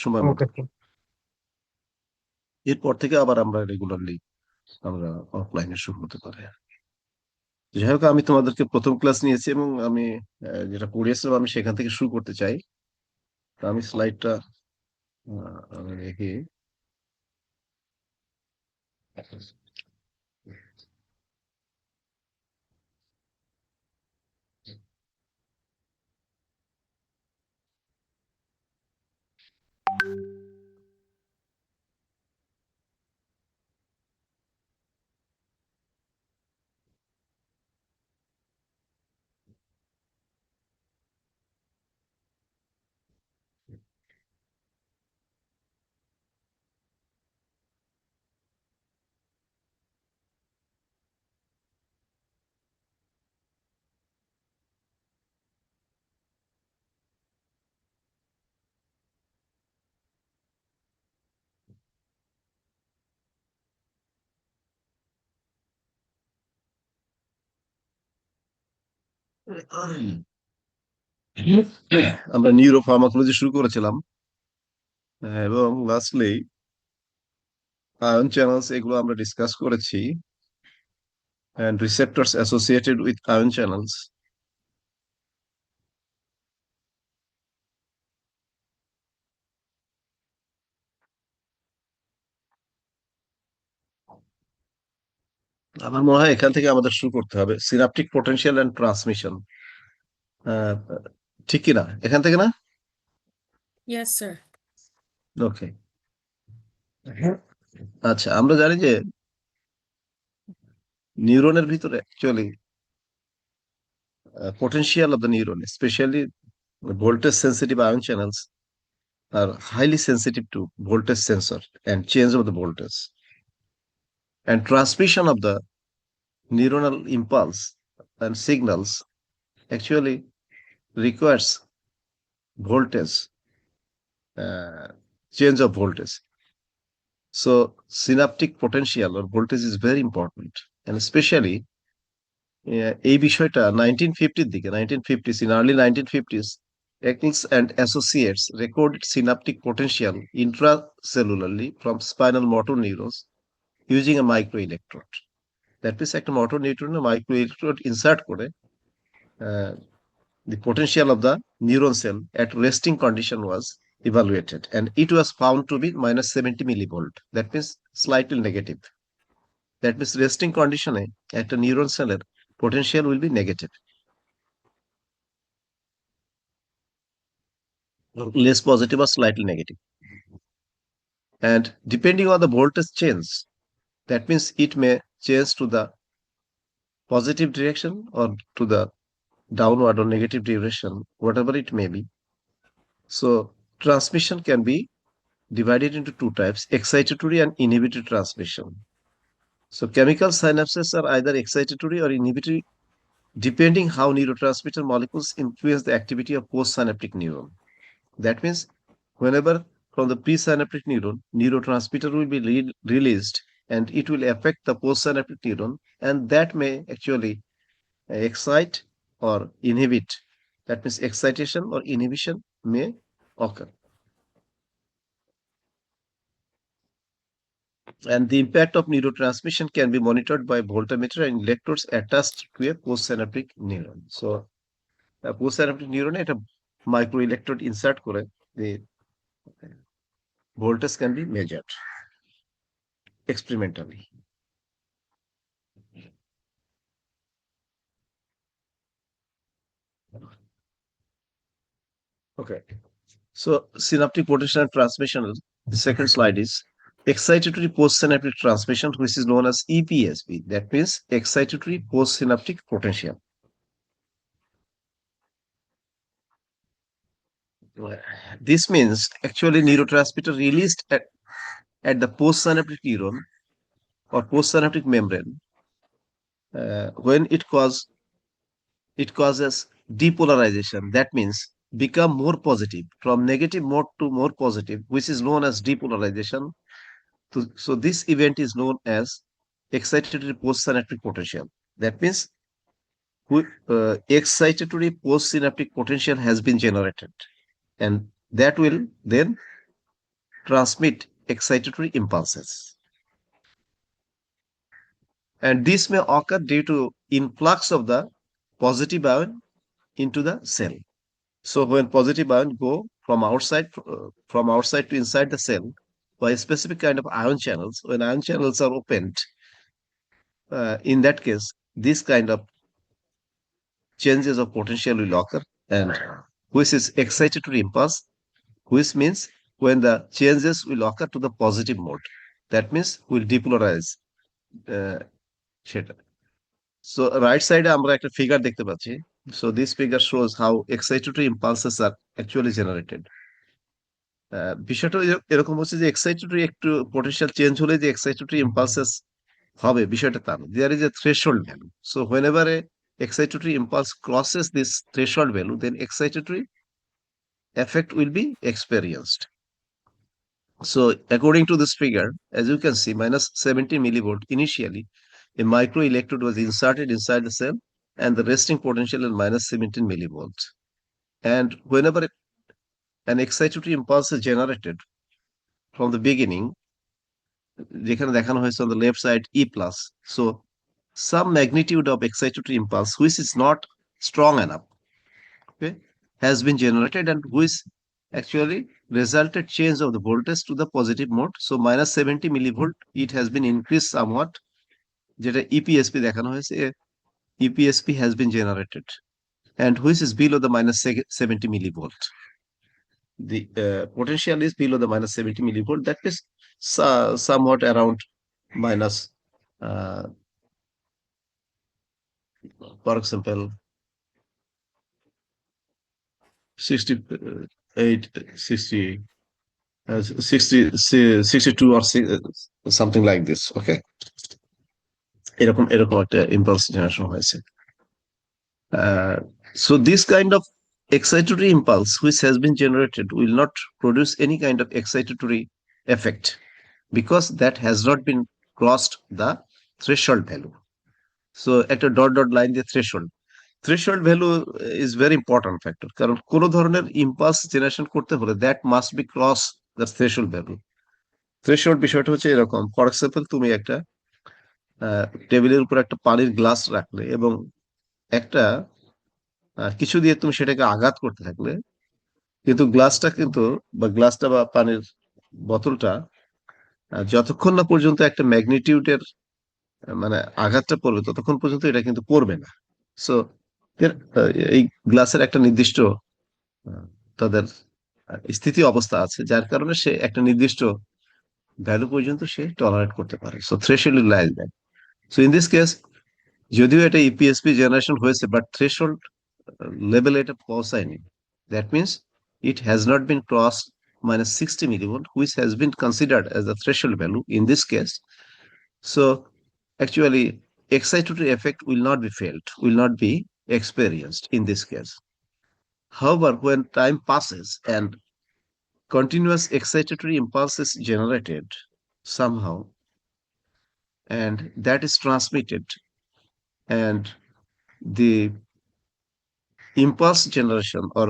সময় মতো। Okay sir. এরপর থেকে আবার আমরা রেগুলারলি আমরা অফলাইনে শুরু হতে পারে। যাই হোক, আমি তোমাদেরকে প্রথম ক্লাস নিয়েছি এবং আমি যেটা পড়িয়েছিলাম আমি সেখান থেকে শুরু করতে চাই। তো আমি স্লাইডটা রেখে আমরা নিউরো ফার্মাকোলজি শুরু করেছিলাম, এবং লাস্টলি আয়ন চ্যানেলস এগুলো আমরা ডিসকাস করেছি, and receptors associated with ion channels. আমার মনে হয় এখান থেকে আমাদের শুরু করতে হবে, সিনাপটিক পোটেনশিয়াল এন্ড ট্রান্সমিশন। ঠিক কি না, এখান থেকে না? Yes, sir. ওকে। আচ্ছা, আমরা জানি যে নিউরনের ভিতরে actually potential of the neuron, especially voltage sensitive ion channels, are highly sensitive to voltage sensor and change of the voltage. And transmission of the neuronal impulse and signals actually requires voltage, uh, change of voltage. So synaptic potential or voltage is very important, and especially এই বিষয়টা 1950 দিকে, 1950s, in early 1950s, Eccles and Associates recorded synaptic potential intracellularly from spinal motor neurons using a microelectrode. That means একটা motor neuron microelectrode insert করে uh, the potential of the neuron cell at resting condition was evaluated, and it was found to be minus 70 millivolt. That means slightly negative. That means resting condition at a neuron cell potential will be negative, less positive or slightly negative. And depending on the voltage change, that means it may change to the positive direction or to the downward or negative direction, whatever it may be. So transmission can be divided into two types: excitatory and inhibitory transmission. So chemical synapses are either excitatory or inhibitory depending how neurotransmitter molecules influence the activity of postsynaptic neuron. That means whenever from the presynaptic neuron, neurotransmitter will be released and it will affect the postsynaptic neuron, and that may actually excite or inhibit. That means excitation or inhibition may occur. And the impact of neurotransmission can be monitored by voltmeter and electrodes attached to a postsynaptic neuron. So, a postsynaptic neuron a microelectrode insert করে the voltage can be measured experimentally. Okay. So synaptic potential transmission, the second slide is excitatory postsynaptic transmission, which is known as EPSP. That means excitatory postsynaptic potential. This means actually neurotransmitter released at the postsynaptic neuron or postsynaptic membrane when it causes depolarization. That means become more positive from negative mode to more positive, which is known as depolarization. So this event is known as excitatory postsynaptic potential. That means excitatory postsynaptic potential has been generated, and that will then transmit excitatory impulses. And this may occur due to influx of the positive ion into the cell. So when positive ion go from outside to inside the cell by a specific kind of ion channels, when ion channels are opened, in that case, this kind of changes of potential will occur, and which is excitatory impulse, which means when the changes will occur to the positive mode. That means will depolarize uh, সেটা। So right side আমরা একটা figure দেখতে পাচ্ছি। So this figure shows how excitatory impulses are actually generated. বিষয়টা এরকম হচ্ছে যে excitatory একটু পোটেনশিয়াল চেঞ্জ হলে যে এক্সাইটেটরি ইম্পালসেস হবে বিষয়টা তা না। There is a threshold value. So whenever a excitatory impulse crosses this threshold value, then excitatory effect will be experienced. So according to this figure, as you can see, minus 70 millivolt initially, a microelectrode was inserted inside the cell and the resting potential is minus 17 millivolts. And whenever an excitatory impulse is generated from the beginning, যেখানে দেখানো হয়েছে on the left side E plus, so some magnitude of excitatory impulse which is not strong enough, okay, has been generated and which actually resulted change of the voltage to the positive mode. So minus 70 millivolt, it has been increased somewhat, যেটা EPSP দেখানো হয়েছে, EPSP has been generated and which is below the minus 70 millivolt. The potential is below the minus 70 millivolt, that is somewhat around minus for example 68 60 62 or something like this, okay, এরকম এরকম একটা impulse generation হয়েছে। So this kind of excitatory impulse which has been generated will not produce any kind of excitatory effect because that has not been crossed the threshold value. So একটা dot dot line দিয়ে threshold value is very important factor, কারণ কোন ধরনের impulse generation করতে হলে that must be cross the threshold value. Threshold বিষয়টা হচ্ছে এরকম, ফর এক্সাম্পল তুমি একটা টেবিলের উপর একটা পানির গ্লাস রাখলে এবং একটা কিছু দিয়ে তুমি সেটাকে আঘাত করতে থাকলে, কিন্তু গ্লাসটা কিন্তু বা গ্লাসটা বা পানির বোতলটা যতক্ষণ না পর্যন্ত একটা ম্যাগনিটিউডের মানে আঘাতটা পড়বে ততক্ষণ পর্যন্ত এটা কিন্তু পড়বে না। সো এই গ্লাসের একটা নির্দিষ্ট তাদের স্থিতি অবস্থা আছে, যার কারণে সে একটা নির্দিষ্ট ভ্যালু পর্যন্ত সে টলারেট করতে পারে। So threshold lies that. So in this case যদিও এটা ইপিএসপি জেনারেশন হয়েছে বাট থ্রেশহোল্ড লেভেল এটা পৌঁছায়নি, that means it has not been crossed minus 60 millivolt, which has been considered as the threshold value in this case. So actually excitatory effect will not be felt, will not be experienced in this case. However, when time passes and continuous excitatory impulse is generated somehow and that is transmitted and the impulse generation or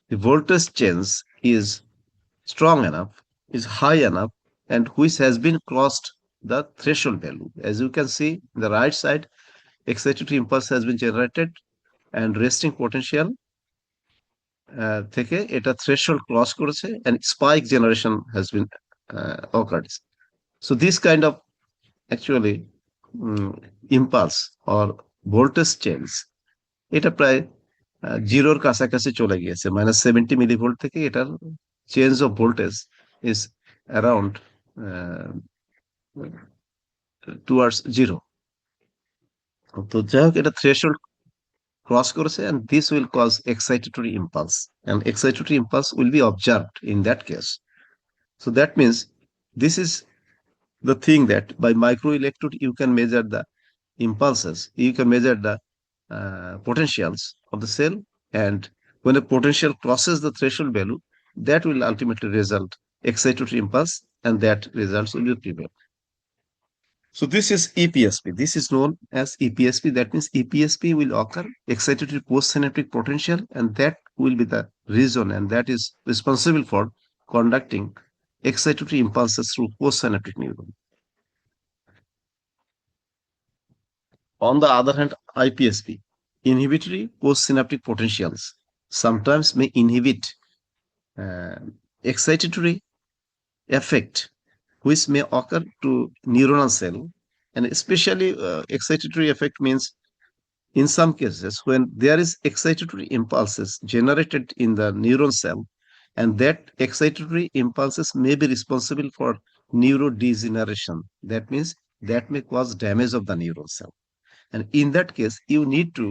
the voltage change is strong enough, is high enough, and which has been crossed the threshold value. As you can see in the right side, excitatory impulse has been generated and resting potential থেকে এটা threshold cross করেছে and spike generation has been occurred. So this kind of actually impulse or voltage change এটা প্রায় জিরোর কাছাকাছি চলে গিয়েছে, minus 70 millivolt থেকে এটার change of voltage is around towards zero. তো যাই হোক এটা থ্রেশহোল্ড ক্রস করেছে and this will cause excitatory impulse and excitatory impulse will be observed in that case. So that means this is the thing that by microelectrode you can measure the impulses, you can measure the potentials of the cell, and when a potential crosses the threshold value, that will ultimately result excitatory impulse and that results will be prevail. So this is EPSP. This is known as EPSP. That means EPSP will occur, excitatory postsynaptic potential, and that will be the reason and that is responsible for conducting excitatory impulses through postsynaptic neuron. On the other hand, IPSP, inhibitory postsynaptic potentials, sometimes may inhibit uh, excitatory effect which may occur to neuronal cell, and especially excitatory effect means in some cases when there is excitatory impulses generated in the neuron cell, and that excitatory impulses may be responsible for neurodegeneration. That means that may cause damage of the neuron cell, and in that case you need to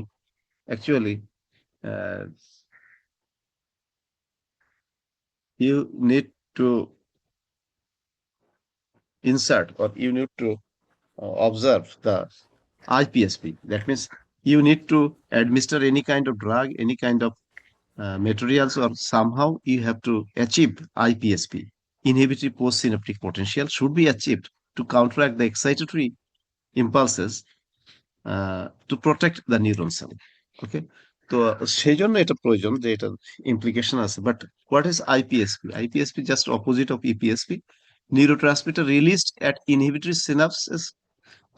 actually uh, you need to insert, or you need to observe the IPSP. That means you need to administer any kind of drug, any kind of materials, or somehow you have to achieve IPSP. Inhibitory postsynaptic potential should be achieved to counteract the excitatory impulses to protect the neuron cell. Okay, তো সেই জন্য এটা প্রয়োজন যে এটা implication আছে, but what is IPSP? IPSP just opposite of EPSP. Neurotransmitter released at inhibitory synapses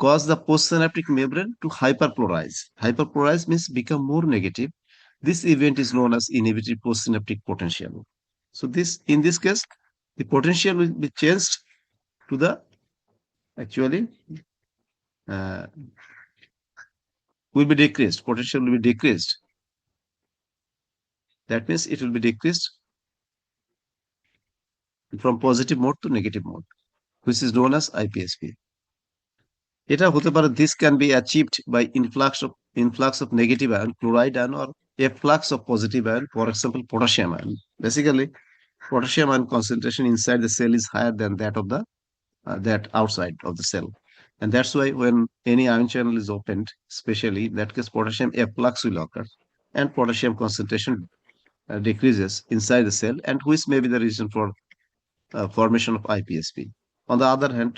cause the postsynaptic membrane to hyperpolarize. Hyperpolarize means become more negative. This event is known as inhibitory postsynaptic potential. So in this case, the potential will be changed to the actually uh, will be decreased. Potential will be decreased. That means it will be decreased from positive mode to negative mode, which is known as IPSP. এটা হতে পারে, this can be achieved by influx of negative ion, chloride ion, or efflux of positive ion, for example, potassium ion. Basically, potassium ion concentration inside the cell is higher than that of the that outside of the cell, and that's why when any ion channel is opened, especially in that case, potassium efflux will occur, and potassium concentration decreases inside the cell, and which may be the reason for formation of IPSP. On the other hand,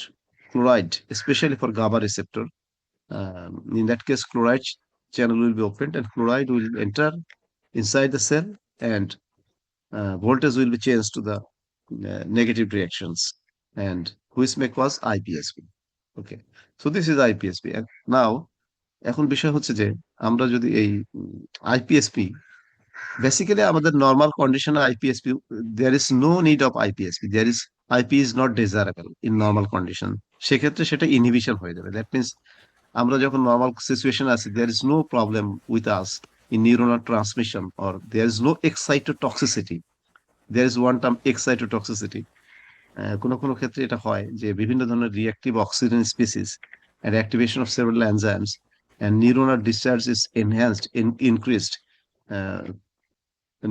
chloride, especially for GABA receptor, in that case, chloride channel will be opened and chloride will enter inside the cell, and voltage will be changed to the negative reactions, and which may cause IPSP. Okay, so this is IPSP. And now, এখন বিষয় হচ্ছে যে আমরা যদি এই আইপিএসপি, basically আমাদের normal কন্ডিশনে IPSP, there is no need of IPSP, there is IP is not desirable in normal condition. সেক্ষেত্রে সেটা ইনহিবিশন হয়ে যাবে। দ্যাট মিনস আমরা যখন নর্মাল সিচুয়েশন আছি, there is no problem with us in neuronal transmission, or there is no excitotoxicity. There is one term excitotoxicity. কোনো কোনো ক্ষেত্রে এটা হয় যে বিভিন্ন ধরনের reactive oxygen species and activation of several enzymes, and neuronal discharge is enhanced, increased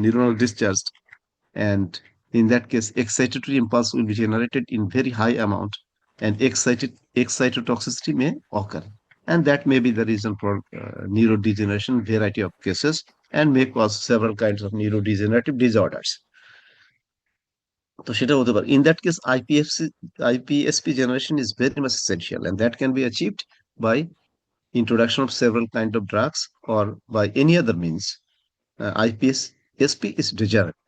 neuronal discharge, and in that case excitatory impulse will be generated in very high amount, and excitotoxicity may occur, and that may be the reason for neurodegeneration variety of cases, and may cause several kinds of neurodegenerative disorders. তো সেটা হতে পারে। In that case, IPSP generation is very much essential, and that can be achieved by introduction of several kind of drugs or by any other means. IPSP is desirable.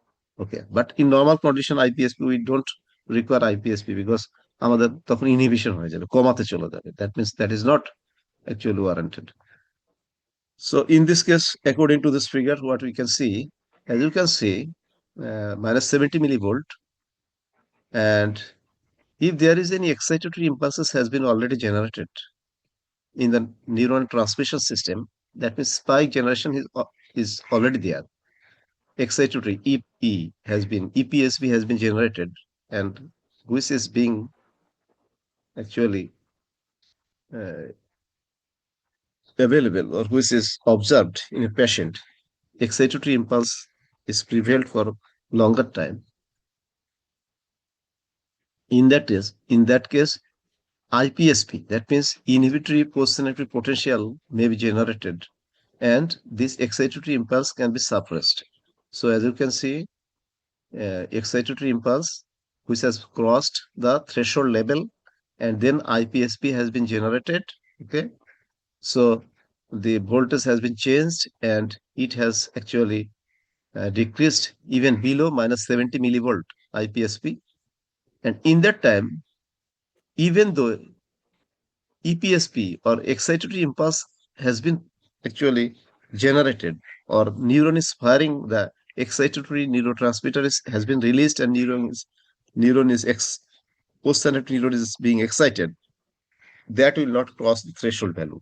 Okay, but in normal condition, IPSP we don't require IPSP because আমাদের তখন inhibition হয়ে যাবে, কমাতে চলে যাবে. That means that is not actually warranted. So in this case, according to this figure, what we can see, as you can see, minus 70 millivolt, and if there is any excitatory impulses has been already generated in the neuron transmission system, that means spike generation is already there. Excitatory EPSP has been generated, and which is being actually uh, available, or which is observed in a patient. Excitatory impulse is prevailed for longer time. In that case, IPSP, that means inhibitory postsynaptic potential, may be generated, and this excitatory impulse can be suppressed. So as you can see, excitatory impulse which has crossed the threshold level, and then IPSP has been generated. Okay, so the voltage has been changed, and it has actually decreased even below minus 70 millivolt IPSP, And in that time, even though EPSP or excitatory impulse has been actually generated, or neuron is firing the excitatory neurotransmitter has been released, and postsynaptic neuron is being excited, that will not cross the threshold value.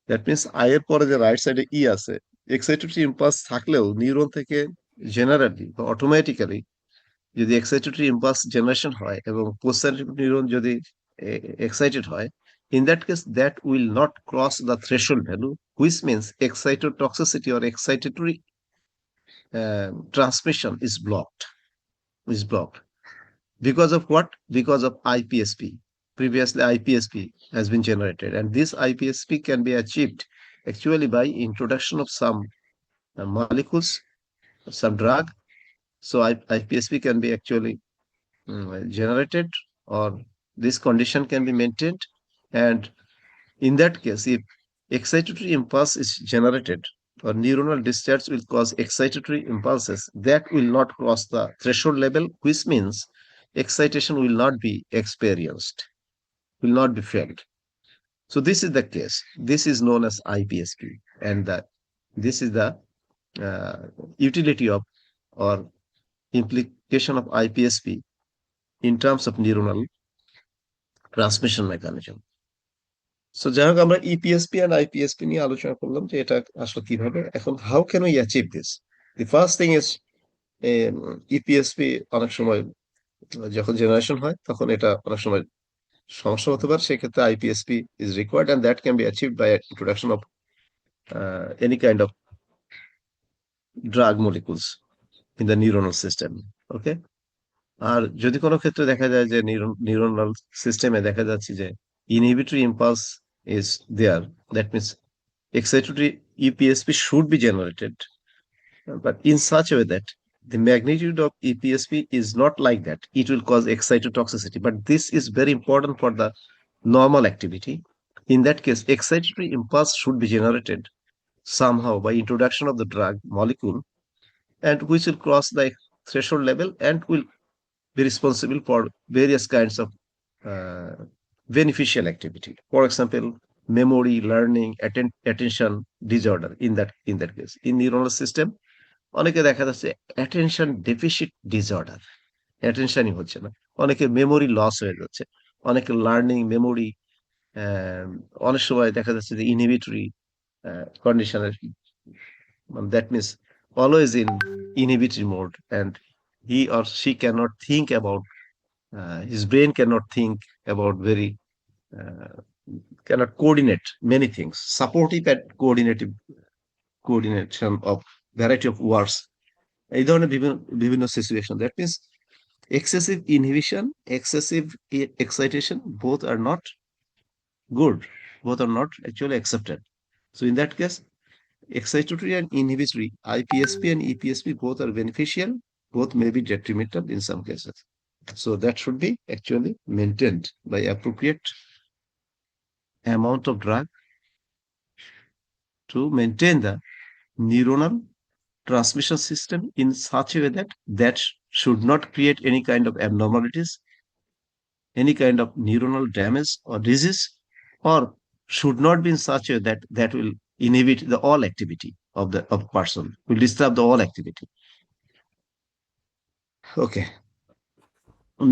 That means I এর পরে যে right সাইডে ই আছে, excitatory impulse থাকলেও neuron থেকে generally বা automatically যদি excitatory impulse generation হয় এবং পোস্টারিক নিউরন যদি এক্সাইটেড হয়, in that case that will not cross the threshold value, which means excitotoxicity or excitatory transmission is blocked. Because of what? Because of IPSP. Previously, IPSP has been generated, and this IPSP can be achieved actually by introduction of some molecules, some drug. So IPSP can be actually generated, or this condition can be maintained. And in that case, if excitatory impulse is generated, or neuronal discharge will cause excitatory impulses that will not cross the threshold level, which means excitation will not be experienced, will not be felt. So this is the case. This is known as IPSP, and this is the uh, utility of, or implication of IPSP in terms of neuronal transmission mechanism. So যাই হোক, আমরা ইপিএসপি and আইপিএসপি নিয়ে আলোচনা করলাম যে এটা আসলে কিভাবে। এখন how can we achieve this? The first thing is, EPSP অনেক সময় যখন জেনারেশন হয় তখন এটা অনেক সময় সমস্যা হতে পারে, সেক্ষেত্রে IPSP is required, and that can be achieved by introduction of any kind of drug molecules in the neuronal system. Okay. আর যদি কোনো ক্ষেত্রে দেখা যায় যে নিউরোনাল সিস্টেমে দেখা যাচ্ছে যে inhibitory impulse is there, that means excitatory EPSP should be generated, but in such a way that the magnitude of EPSP is not like that, it will cause excitotoxicity. But this is very important for the normal activity. In that case, excitatory impulse should be generated somehow by introduction of the drug molecule, and which will cross the threshold level and will be responsible for various kinds of uh, beneficial activity. For example, memory, learning, attention disorder. In that case, in neuronal system, অনেকে দেখা যাচ্ছে attention deficit disorder, অ্যাটেনশনই হচ্ছে না, অনেকে memory loss হয়ে যাচ্ছে, অনেকে learning memory, অনেক সময় দেখা যাচ্ছে যে ইনহিবিটরি কন্ডিশনের, that means always in inhibitory mode, and he or she cannot think about, his brain cannot think about very, uh, cannot coordinate many things, supportive and coordination of variety of words, এই ধরনের বিভিন্ন বিভিন্ন situation. That means excessive inhibition, excessive excitation, both are not good, both are not actually accepted. So in that case, excitatory and inhibitory, IPSP and EPSP, both are beneficial, both may be detrimental in some cases. So that should be actually maintained by appropriate amount of drug to maintain the neuronal transmission system in such a way that should not create any kind of abnormalities, any kind of neuronal damage or disease, or should not be in such a way that will inhibit the all activity of the person, will disturb the all activity. Okay.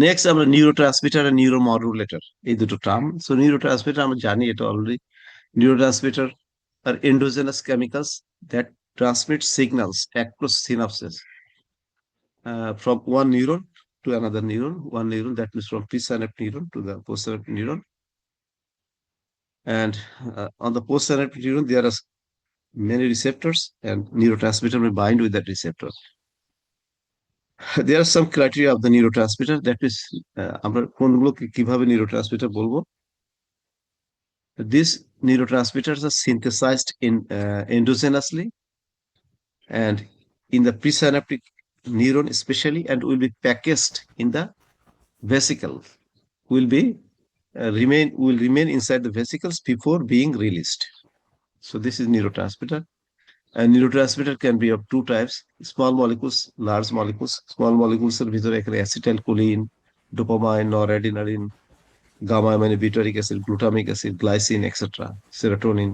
Next আমরা neurotransmitter আর নিউরোমডুলেটর, এই দুটো term. So neurotransmitter আমরা জানি, এটা already, neurotransmitter are endogenous chemicals that transmit signals across synapses, from one neuron to another neuron, one neuron, that means from presynaptic neuron to the postsynaptic neuron. And on the postsynaptic neuron, there are many receptors, and neurotransmitter will bind with that receptor. There are some criteria of the neurotransmitter, that is, আমরা কোনগুলোকে কিভাবে neurotransmitter বলবো। These neurotransmitters are synthesized endogenously and in the presynaptic neuron especially, and will be packaged in the vesicle, will remain inside the vesicles before being released. So this is neurotransmitter. And neurotransmitter can be of two types: small molecules, large molecules. Small molecules are ভিতরে এখানে acetylcholine, dopamine, noradrenaline, gamma aminobutyric acid, glutamic acid, glycine, etc., serotonin,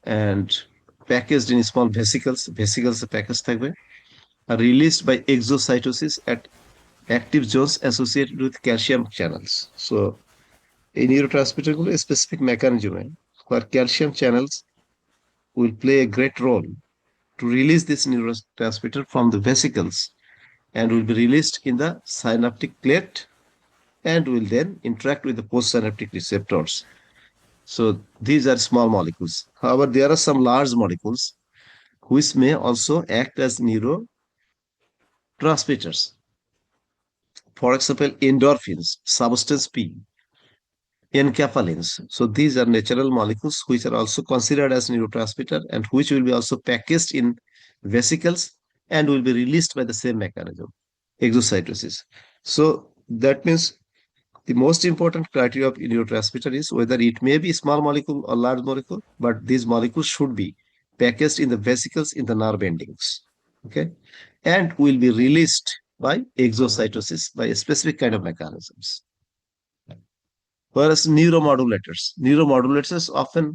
and packaged in small vesicles. Vesicles package থাকবে, are released by exocytosis at active zones associated with calcium channels. So এই neurotransmitter গুলো specific মেকানিজমে where calcium channels will play a great role to release this neurotransmitter from the vesicles and will be released in the synaptic plate and will then interact with the postsynaptic receptors. So these are small molecules. However, there are some large molecules which may also act as neurotransmitters. For example, endorphins, substance P, enkephalins. So these are natural molecules which are also considered as neurotransmitter and which will be also packaged in vesicles and will be released by the same mechanism, exocytosis. So that means the most important criteria of neurotransmitter is whether it may be small molecule or large molecule, but these molecules should be packaged in the vesicles in the nerve endings. Okay, and will be released by exocytosis by a specific kind of mechanisms. Whereas neuromodulators often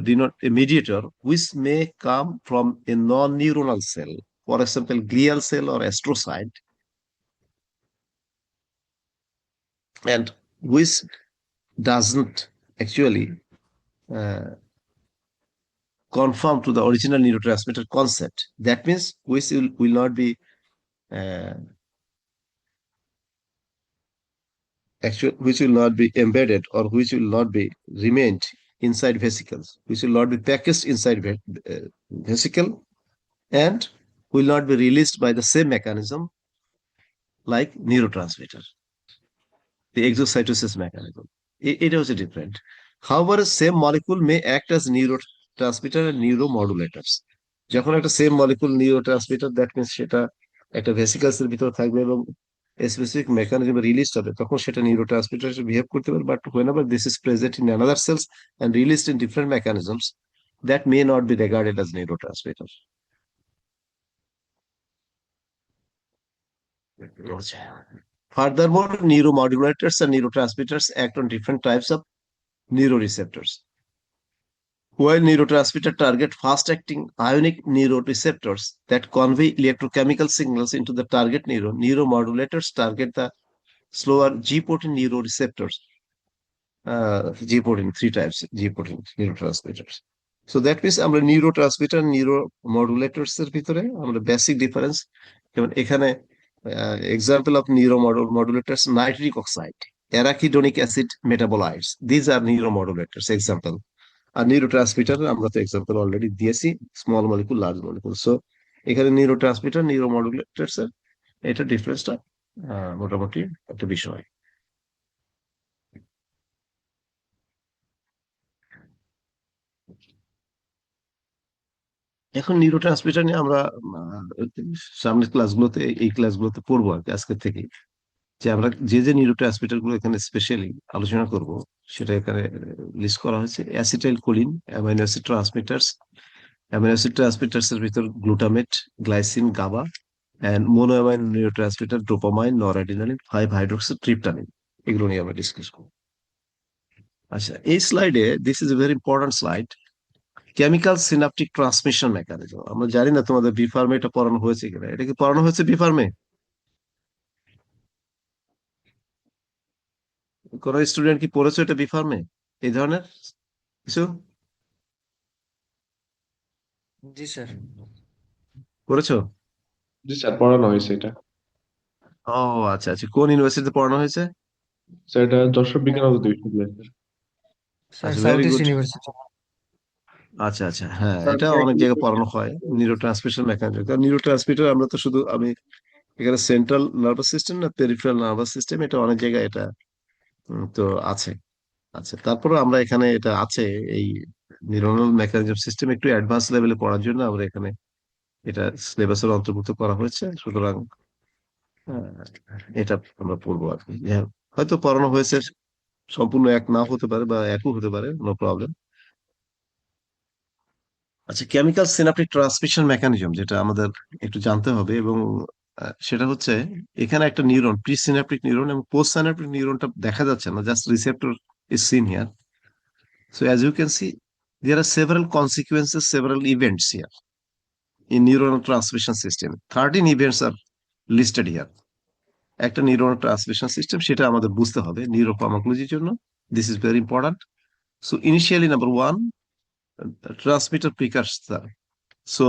denote a mediator which may come from a non-neuronal cell, for example, glial cell or astrocyte, and which doesn't actually uh, conform to the original neurotransmitter concept. That means which will not be uh, which will not be embedded or which will not be remained inside vesicles, which will not be packaged inside vesicle and will not be released by the same mechanism like neurotransmitter, the exocytosis mechanism. It was different. However, same molecule may act as neurotransmitter and neuromodulators. যখন একটা same molecule neurotransmitter that means সেটা একটা ভেসিকলস এর ভিতর থাকবে এবং specific মেকানিজমে release হবে তখন সেটা নিউরোট্রান্সমিটার হিসেবে বিহেভ করতে পারে, but whenever this is present in another cells and released in different mechanisms, that may not be regarded as neurotransmitter. Furthermore, neuromodulators and neurotransmitters act on different types of neuroreceptors. While neurotransmitter target fast-acting ionic neuroreceptors that convey electrochemical signals into the target neuron, neuromodulators target the slower G protein neuroreceptors. G protein, three types G protein neurotransmitters. So that means আমরা neurotransmitter neuromodulators এর ভিতরে আমরা basic difference যেমন এখানে example of neuromodulators nitric oxide, arachidonic acid metabolites. These are neuromodulators example. আর neurotransmitter আমরা তো example already দিয়েছি, small molecule large molecule. So এখানে নিউরোট্রান্সমিটার নিউরোমডুলেটরস এর এটা ডিফারেন্সটা মোটামুটি একটা বিষয়। এখন নিউরোট্রান্সমিটার নিয়ে আমরা সামনের ক্লাসগুলোতে এই ক্লাসগুলোতে পড়বো আর কি আজকের থেকে, যে আমরা যে যে নিউরোট্রান্সমিটার গুলো এখানে স্পেশালি আলোচনা করব সেটা এখানে লিস্ট করা হয়েছে। Acetyl choline, amino acid transmitters, amino acid transmitters এর ভিতর glutamate, glycine, GABA, and monoamine neurotransmitter dopamine, noradrenaline, 5-hydroxytryptamine, এগুলো নিয়ে আমরা ডিসকাস করব। আচ্ছা, এই স্লাইডে this is a very important slide, chemical synaptic transmission mechanism. আমরা জানি না তোমাদের বি ফার্মে এটা পড়ানো হয়েছে কিনা, এটা কি পড়ানো হয়েছে বি ফার্মে? কোন স্টুডেন্ট কি পড়েছো এটা বি ফার্মে এই ধরনের কিছু? জি স্যার। পড়েছো? জি স্যার, পড়ানো হয়েছে এটা। ও আচ্ছা আচ্ছা, কোন ইউনিভার্সিটিতে পড়ানো হয়েছে? স্যার এটা যশোর বিজ্ঞান ও প্রযুক্তি বিশ্ববিদ্যালয়। স্যার আচ্ছা, south very east good. University. আচ্ছা আচ্ছা, হ্যাঁ, স্যার এটা অনেক জায়গায় পড়ানো হয় নিউরো ট্রান্সমিশন মেকানিজম। কারণ নিউরো ট্রান্সমিটার আমরা তো শুধু আমি এখানে সেন্ট্রাল নার্ভাস সিস্টেম না পেরিফেরাল নার্ভাস সিস্টেম, এটা অনেক জায়গায় এটা তো আছে। আচ্ছা, তারপরে আমরা এখানে এটা আছে এই নিউরোনাল মেকানিজম সিস্টেম একটু অ্যাডভান্স লেভেলে পড়ার জন্য আমরা এখানে এটা সিলেবাসের অন্তর্ভুক্ত করা হয়েছে। সুতরাং এটা আমরা পড়বো আর কি। হ্যাঁ, হয়তো পড়ানো হয়েছে, সম্পূর্ণ এক নাও হতে পারে বা একও হতে পারে, নো প্রবলেম। আচ্ছা, কেমিক্যাল সিনাপটিক ট্রান্সমিশন মেকানিজম যেটা আমাদের একটু জানতে হবে এবং সেটা হচ্ছে এখানে একটা নিউরন প্রিসিনাপটিক নিউরন এবং পোস্ট সিনাপটিক নিউরনটা দেখা যাচ্ছে না, just receptor is seen here. So as you can see, there are several consequences, several events here in neuronal transmission system. 13 events are listed here. একটা নিউরন ট্রান্সমিশন সিস্টেম, সেটা আমাদের বুঝতে হবে নিউরোফার্মাকোলজির জন্য. This is very important. So initially number one, transmitter precursor. So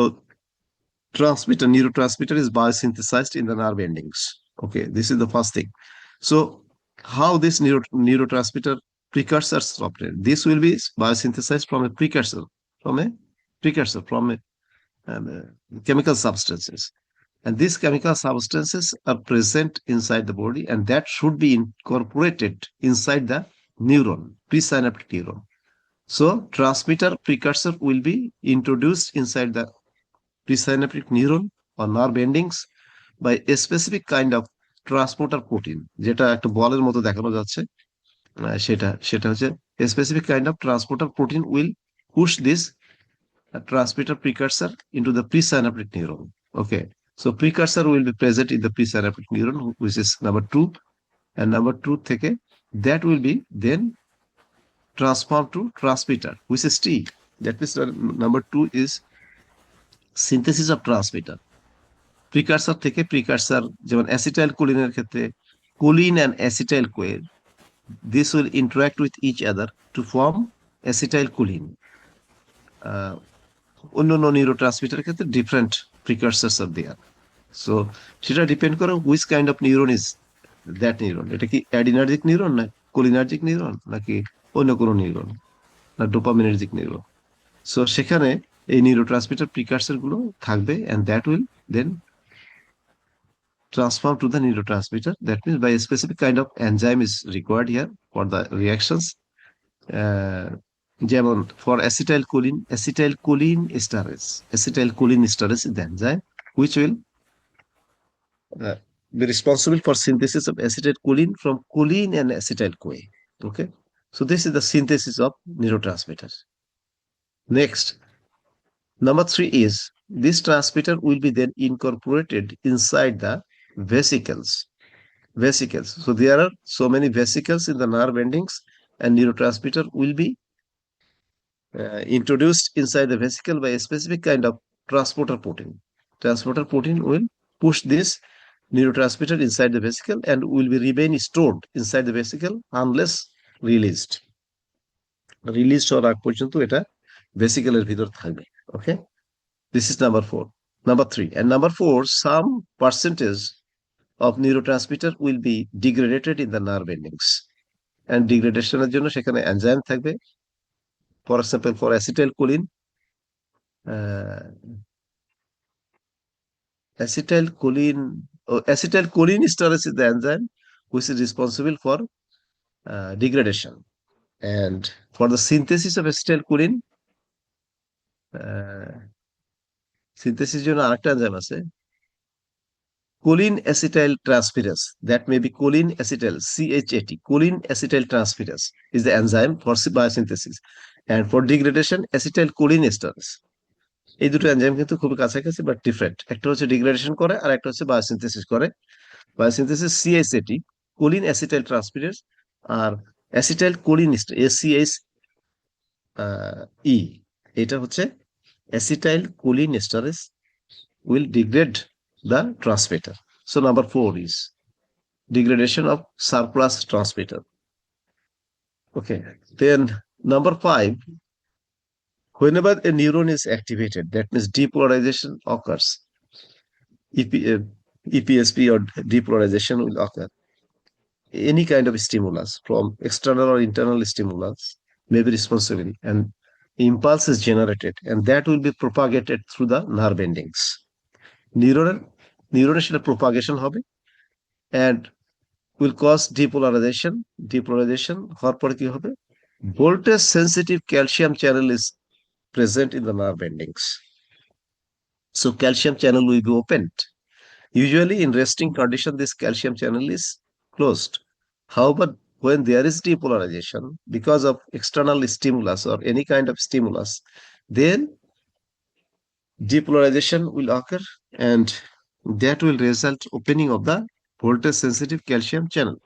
transmitter, neurotransmitter is biosynthesized in the nerve endings. Okay, this is the first thing. So how this neurotransmitter precursors operate? This will be biosynthesized from a precursor, from a chemical substances. And these chemical substances are present inside the body, and that should be incorporated inside the neuron, presynaptic neuron. So transmitter precursor will be introduced inside the presynaptic neuron or nerve endings by a specific kind of transporter protein, যেটা একটা বলের মতো দেখানো যাচ্ছে, সেটা হচ্ছে a specific kind of transporter protein will push this transmitter precursor into the presynaptic neuron. Okay, so precursor will be present in the presynaptic neuron, which is number 2, and number 2 থেকে that will be then transformed to transmitter, which is T. That means number 2 is synthesis of transmitter. Precursor থেকে precursor, যেমন acetyl কোলিনের ক্ষেত্রে choline and acetyl কোয়ের, this will interact with each other to form acetyl choline. অন্য অন্য নিউরো ট্রান্সমিটারের ক্ষেত্রে different precursors are there. So সেটা ডিপেন্ড করে which kind of neuron is that neuron. এটা কি অ্যাডিনার্জিক নিউরন, না কোলিনার্জিক নিউরন, নাকি অন্য কোনো নিউরন, না ডোপামিনার্জিক নিউরন. সো সেখানে এই নিউরো ট্রান্সমিটার প্রিকারসার গুলো থাকবে, and that will then transform to the neurotransmitter. That means by a specific kind of enzyme is required here for the reactions. যেমন for acetylcholine esterase is the enzyme which will be responsible for synthesis of acetylcholine from choline and acetyl-CoA. Okay, so this is the synthesis of neurotransmitters. Next, number 3 is this transmitter will be then incorporated inside the vesicles. So there are so many vesicles in the nerve endings, and neurotransmitter will be introduced inside the vesicle by a specific kind of transporter protein. Transporter protein will push this neurotransmitter inside the vesicle and will be remain stored inside the vesicle unless released হওয়ার আগ পর্যন্ত এটা ভেসিকেলের ভিতর থাকবে. Okay, this is number 4. Number 3 and number 4, some percentage of neurotransmitter will be degraded in the nerve endings, and degradation এর জন্য সেখানে enzyme থাকবে. For example, for acetylcholine esterase is the enzyme which is responsible for degradation, and for the synthesis of acetylcholine synthesis জন্য আরেকটা enzyme আছে, choline acetyl transferase. That may be choline acetyl, CHAT. Choline acetyl transferase is the enzyme for biosynthesis, and for degradation acetylcholine esterase. এই দুটো enzyme কিন্তু খুব কাছাকাছি but different. একটা হচ্ছে ডিগ্রেডেশন করে আর একটা হচ্ছে বায়োসিনথেসিস করে. Biosynthesis CHAT, choline acetyl transferase, আর অ্যাসিটাইল কোলিন ACH এটা হচ্ছে acetyl choline esterase will degrade the transmitter. So number 4 is degradation of surplus transmitter. Okay, then number 5, whenever a neuron is activated, that means depolarization occurs. EPSP or depolarization will occur. Any kind of stimulus from external or internal stimulus may be responsible, and impulse is generated, and that will be propagated through the nerve endings. নিউরনের সেটা propagation হবে and will cause depolarization. হওয়ার পরে কি হবে? Voltage sensitive calcium channel is present in the nerve endings. So calcium channel will be opened. Usually in resting condition, this calcium channel is closed. However, when there is depolarization because of external stimulus or any kind of stimulus, then depolarization will occur, and that will result opening of the voltage sensitive calcium channel.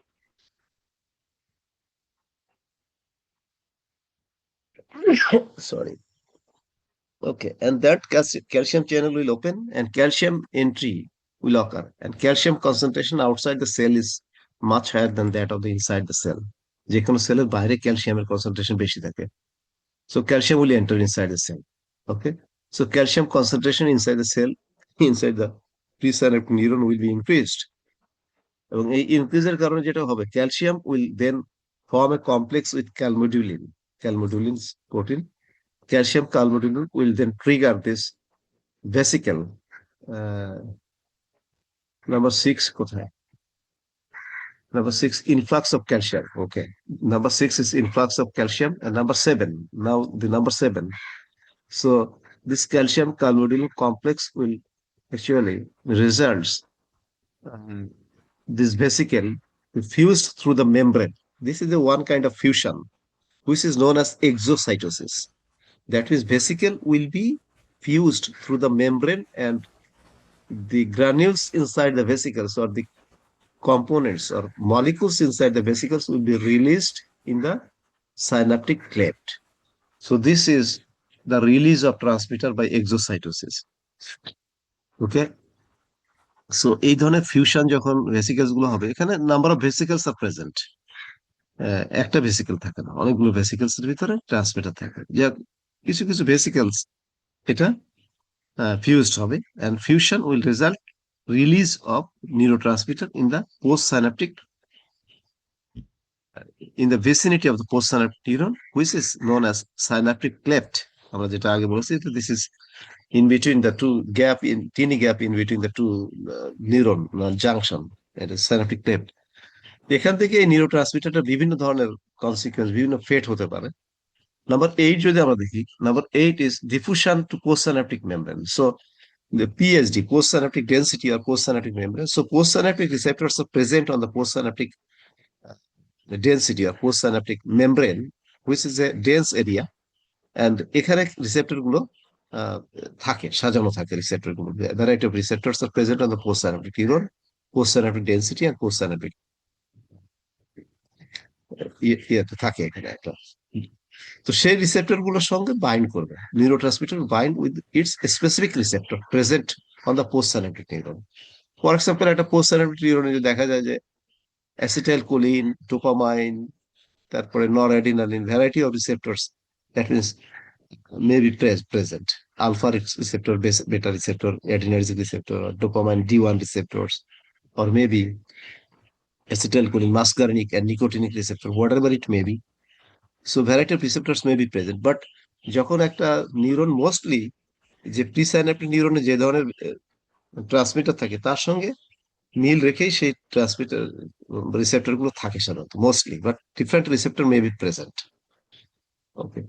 Sorry. Okay, and that calcium channel will open and calcium entry will occur, and calcium concentration outside the cell is much higher than that of the inside the cell. যে কোনো সেলের বাইরে ক্যালসিয়ামের concentration বেশি থাকে. So calcium will enter inside the cell. Okay, so calcium concentration inside the cell, inside the presynaptic neuron will be increased. এবং এই ইনক্রিজের কারণে যেটা হবে, calcium will then form a complex with calmodulin, calmodulin protein. Calcium calmodulin will then trigger this vesicle. Number 6 কোথায়? Number 6, influx of calcium. Okay, number 6 is influx of calcium, and number 7, now the number 7. So this calcium calmodulin complex will actually results this vesicle fused through the membrane. This is the one kind of fusion which is known as exocytosis. That means vesicle will be fused through the membrane, and the granules inside the vesicles, or the components or molecules inside the vesicles, will be released in the synaptic cleft. So this is the release of transmitter by exocytosis. Okay, so এই ধরনের fusion যখন ভেসিকলস গুলো হবে, এখানে number of vesicles are present, একটা vesicle থাকে না, অনেকগুলো ভেসিকলস এর ভিতরে ট্রান্সমিটার থাকে, যা কিছু কিছু ভেসিকলস এটা fused হবে, and fusion will result release of neurotransmitter in the postsynaptic, in the vicinity of the postsynaptic neuron, which is known as synaptic cleft. আমরা যেটা আগে বলেছি, this is in between the two gap, in teeny gap in between the two neuron junction, it is synaptic cleft. এখান থেকে এই নিউরোট্রান্সমিটারটা বিভিন্ন ধরনের consequence, বিভিন্ন ফেট হতে পারে. নাম্বার 8 যদি আমরা দেখি, number 8 is diffusion to postsynaptic membrane. So the PSD, postsynaptic density or postsynaptic membrane. So postsynaptic receptors are present on the postsynaptic density or postsynaptic membrane, which is a dense area, and এখানে receptor গুলো থাকে, সাজানো থাকে receptor গুলো. Variety of receptors are present on the postsynaptic neuron, postsynaptic density and postsynaptic থাকে এখানে একটা. তো সেই রিসেপ্টর গুলোর সঙ্গে বাইন্ড করবে, neurotransmitter bind with its specific receptor present on the postsynaptic neuron. For example, একটা পোস্টসাইনাপটিক নিউরনে যদি দেখা যায় যে অ্যাসিটাইল কোলিন, ডোপামাইন, তারপরে noradrenaline, variety of receptors, that means may be present, alpha receptor, beta receptor, adrenergic receptor, dopamine D1 receptors, or maybe acetylcholine, muscarinic and nicotinic receptor, whatever it may be. So variety of receptors may be present, but যখন একটা neuron mostly যে প্রিসাইনাপটিক নিউরনে যে ধরনের transmitter থাকে তার সঙ্গে মিল রেখেই সেই ট্রান্সমিটার রিসেপ্টর গুলো থাকে সাধারণত, mostly, but different receptor may be present. Okay,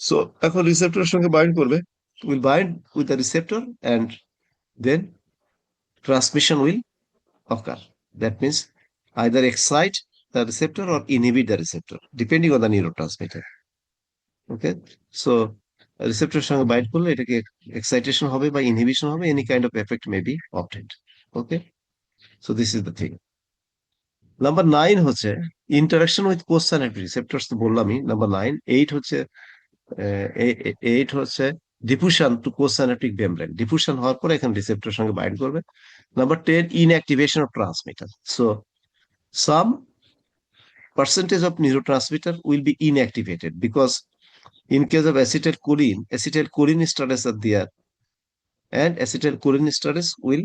so এখন রিসেপ্টরের সঙ্গে বাইন্ড করবে, will bind with the receptor, and then transmission will occur. That means either excite the receptor or inhibit the receptor, depending on the neurotransmitter. Okay, so receptor সঙ্গে bind করলে এটাকে excitation হবে বা inhibition হবে, any kind of effect may be obtained. Okay, so this is the thing. Number 9 হচ্ছে interaction with postsynaptic receptors, তো বললামই. Number 9. 8 হচ্ছে 8 হচ্ছে diffusion to postsynaptic membrane. diffusion হওয়ার পরে এখানে রিসেপ্টর সঙ্গে বাইন্ড করবে. Number 10, inactivation of transmitter. So some percentage of neurotransmitter will be inactivated, because in case of acetylcholine studies are there, and acetylcholine studies will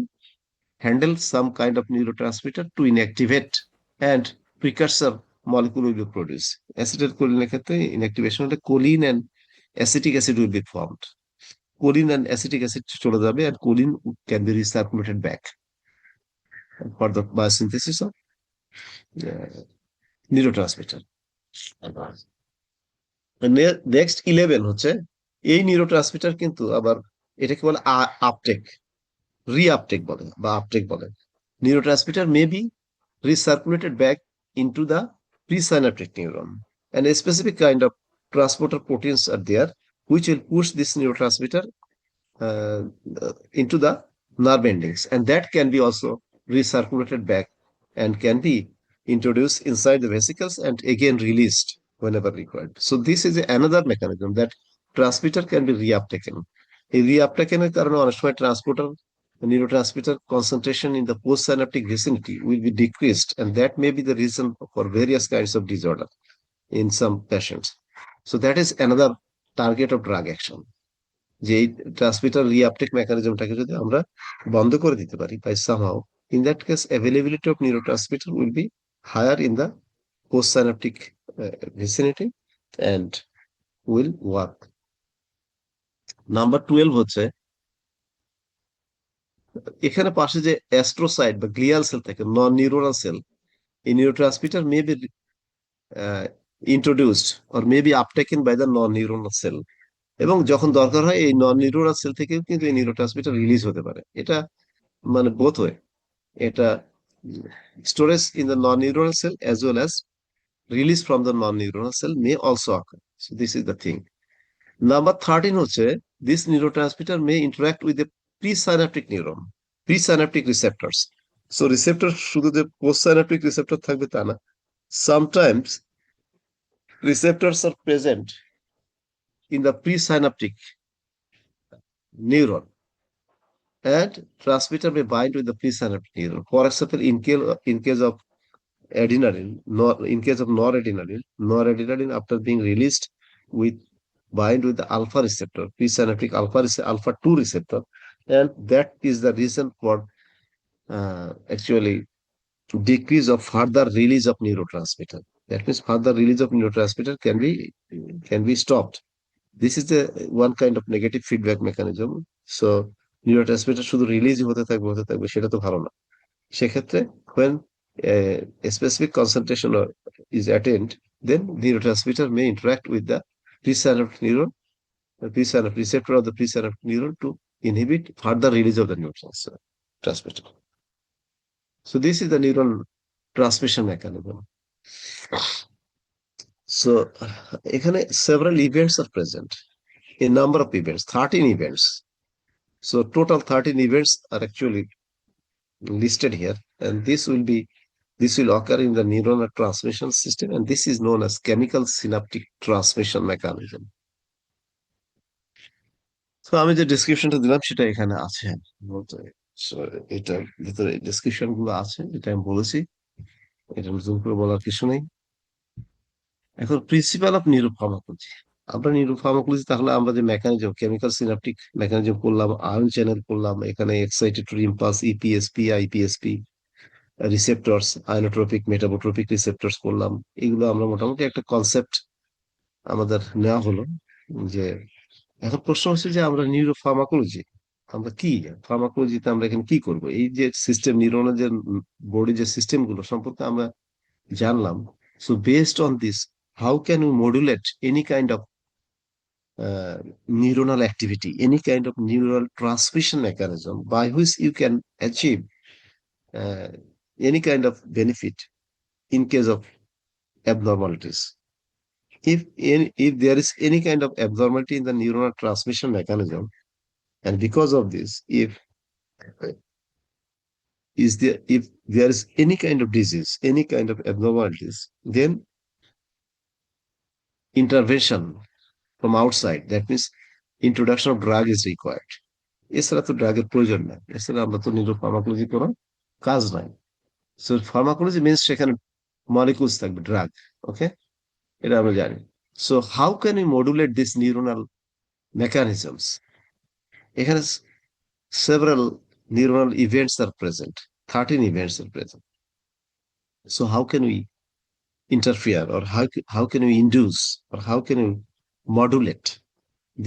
handle some kind of neurotransmitter to inactivate, and precursor molecule will be produced. Acetylcholine এর ক্ষেত্রে inactivation হলে choline and acetic acid will be formed. Choline and acetic acid চলে যাবে, and choline can be recirculated back for the biosynthesis of neurotransmitter. Next 11 হচ্ছে এই neurotransmitter কিন্তু আবার এটাকে বলে আপটেক, রিআপটেক বলে বা আপটেক বলে. Neurotransmitter may be recirculated back into the presynaptic neuron, and a specific kind of transporter proteins are there which will push this neurotransmitter into the nerve endings, and that can be also recirculated back and can be introduced inside the vesicles and again released whenever required. So this is another mechanism that transmitter can be reuptaken. এই reuptakeনের কারণে অনেক সময় transporter neurotransmitter concentration in the postsynaptic vicinity will be decreased, and that may be the reason for various kinds of disorder in some patients. So that is another target of drug action. যে এই transmitter reuptake মেকানিজমটাকে যদি আমরা বন্ধ করে দিতে পারি by somehow, in that case availability of neurotransmitter will be higher in the postsynaptic vicinity and will work. Number 12 হচ্ছে এখানে পাশে যে অ্যাস্ট্রোসাইট বা গ্লিয়াল সেল থাকে, নন নিউরোনাল সেল, এই neurotransmitter may be introduced or may be uptaken by the non-neuronal cell, এবং যখন দরকার হয় এই নন নিউরোনাল সেল থেকেও কিন্তু এই নিউরোট্রান্সমিটার রিলিজ হতে পারে। এটা মানে বোথ ওয়ে, এটা storage in the non neuronal cell as well as release from the non-neuronal cell may also occur. So this is the thing. Number 13 হচ্ছে this neurotransmitter may interact with the presynaptic neuron, presynaptic receptors. So receptor শুধু যে postsynaptic receptor থাকবে তা না, sometimes receptors are present in the presynaptic neuron and transmitter may bind with the presynaptic neuron. For example, in case of adrenaline, in case of noradrenaline after being released with bind with the alpha receptor, presynaptic alpha 2 receptor, and that is the reason for actually decrease of further release of neurotransmitter. That means further release of neurotransmitter can be stopped. This is the one kind of negative feedback mechanism. So neurotransmitter শুধু release হতে থাকবে সেটা তো ভালো না। সেক্ষেত্রে when a specific concentration is attained, then neurotransmitter may interact with the presynaptic neuron, the presynaptic receptor of the presynaptic neuron to inhibit further release of the neurotransmitter. So this is the neural transmission mechanism. So এখানে several events are present, a number of events, 13 events. So total 13 events are actually listed here, and this will occur in the neuronal transmission system, and this is known as chemical synaptic transmission mechanism. So আমি যে ডেসক্রিপশনটা দিলাম সেটা এখানে আছে বলতে, so এটার ভিতরে description গুলো আছে, এটা আমি বলেছি, এটা নতুন করে বলার কিছু নেই। এখন প্রিন্সিপাল অফ নিউরোফার্মাকোলজি, আমরা নিউরোফার্মাকোলজি তাহলে আমরা যে মেকানিজম কেমিক্যাল সিনাপটিক মেকানিজম করলাম, আয়ন চ্যানেল করলাম, এখানে এক্সাইটেটরি ইম্পালস ইপিএসপি আইপিএসপি রিসেপ্টরস, আয়নোট্রপিক মেটাবোট্রপিক রিসেপ্টরস করলাম, এগুলো আমরা মোটামুটি একটা কনসেপ্ট আমাদের নেওয়া হলো। যে এখন প্রশ্ন হচ্ছে যে আমরা নিউরোফার্মাকোলজি আমরা কি, ফার্মাকোলজিতে আমরা এখানে কি করব? এই যে সিস্টেম নিউরনের যে বডি যে সিস্টেম গুলো সম্পর্কে আমরা জানলাম। So based on this, how can we modulate any kind of neuronal activity, any kind of neural transmission mechanism by which you can achieve any kind of benefit in case of abnormalities? If there is any kind of abnormality in the neuronal transmission mechanism, and because of this, if there is any kind of disease, any kind of abnormalities, then intervention from outside, that means introduction of drug is required. এছাড়া তো ড্রাগের প্রয়োজন নাই, এছাড়া আমরা তো neuro pharmacology কোনো কাজ নাই। সো ফার্মাকোলজি মিনস সেখানে মলিকুলস থাকবে, ড্রাগ, ওকে, এটা আমরা জানি। So how can you modulate this neuronal mechanisms? এখানে several neuronal events are present, 13 events are present. So how can we interfere, or how can we induce, or how can we modulate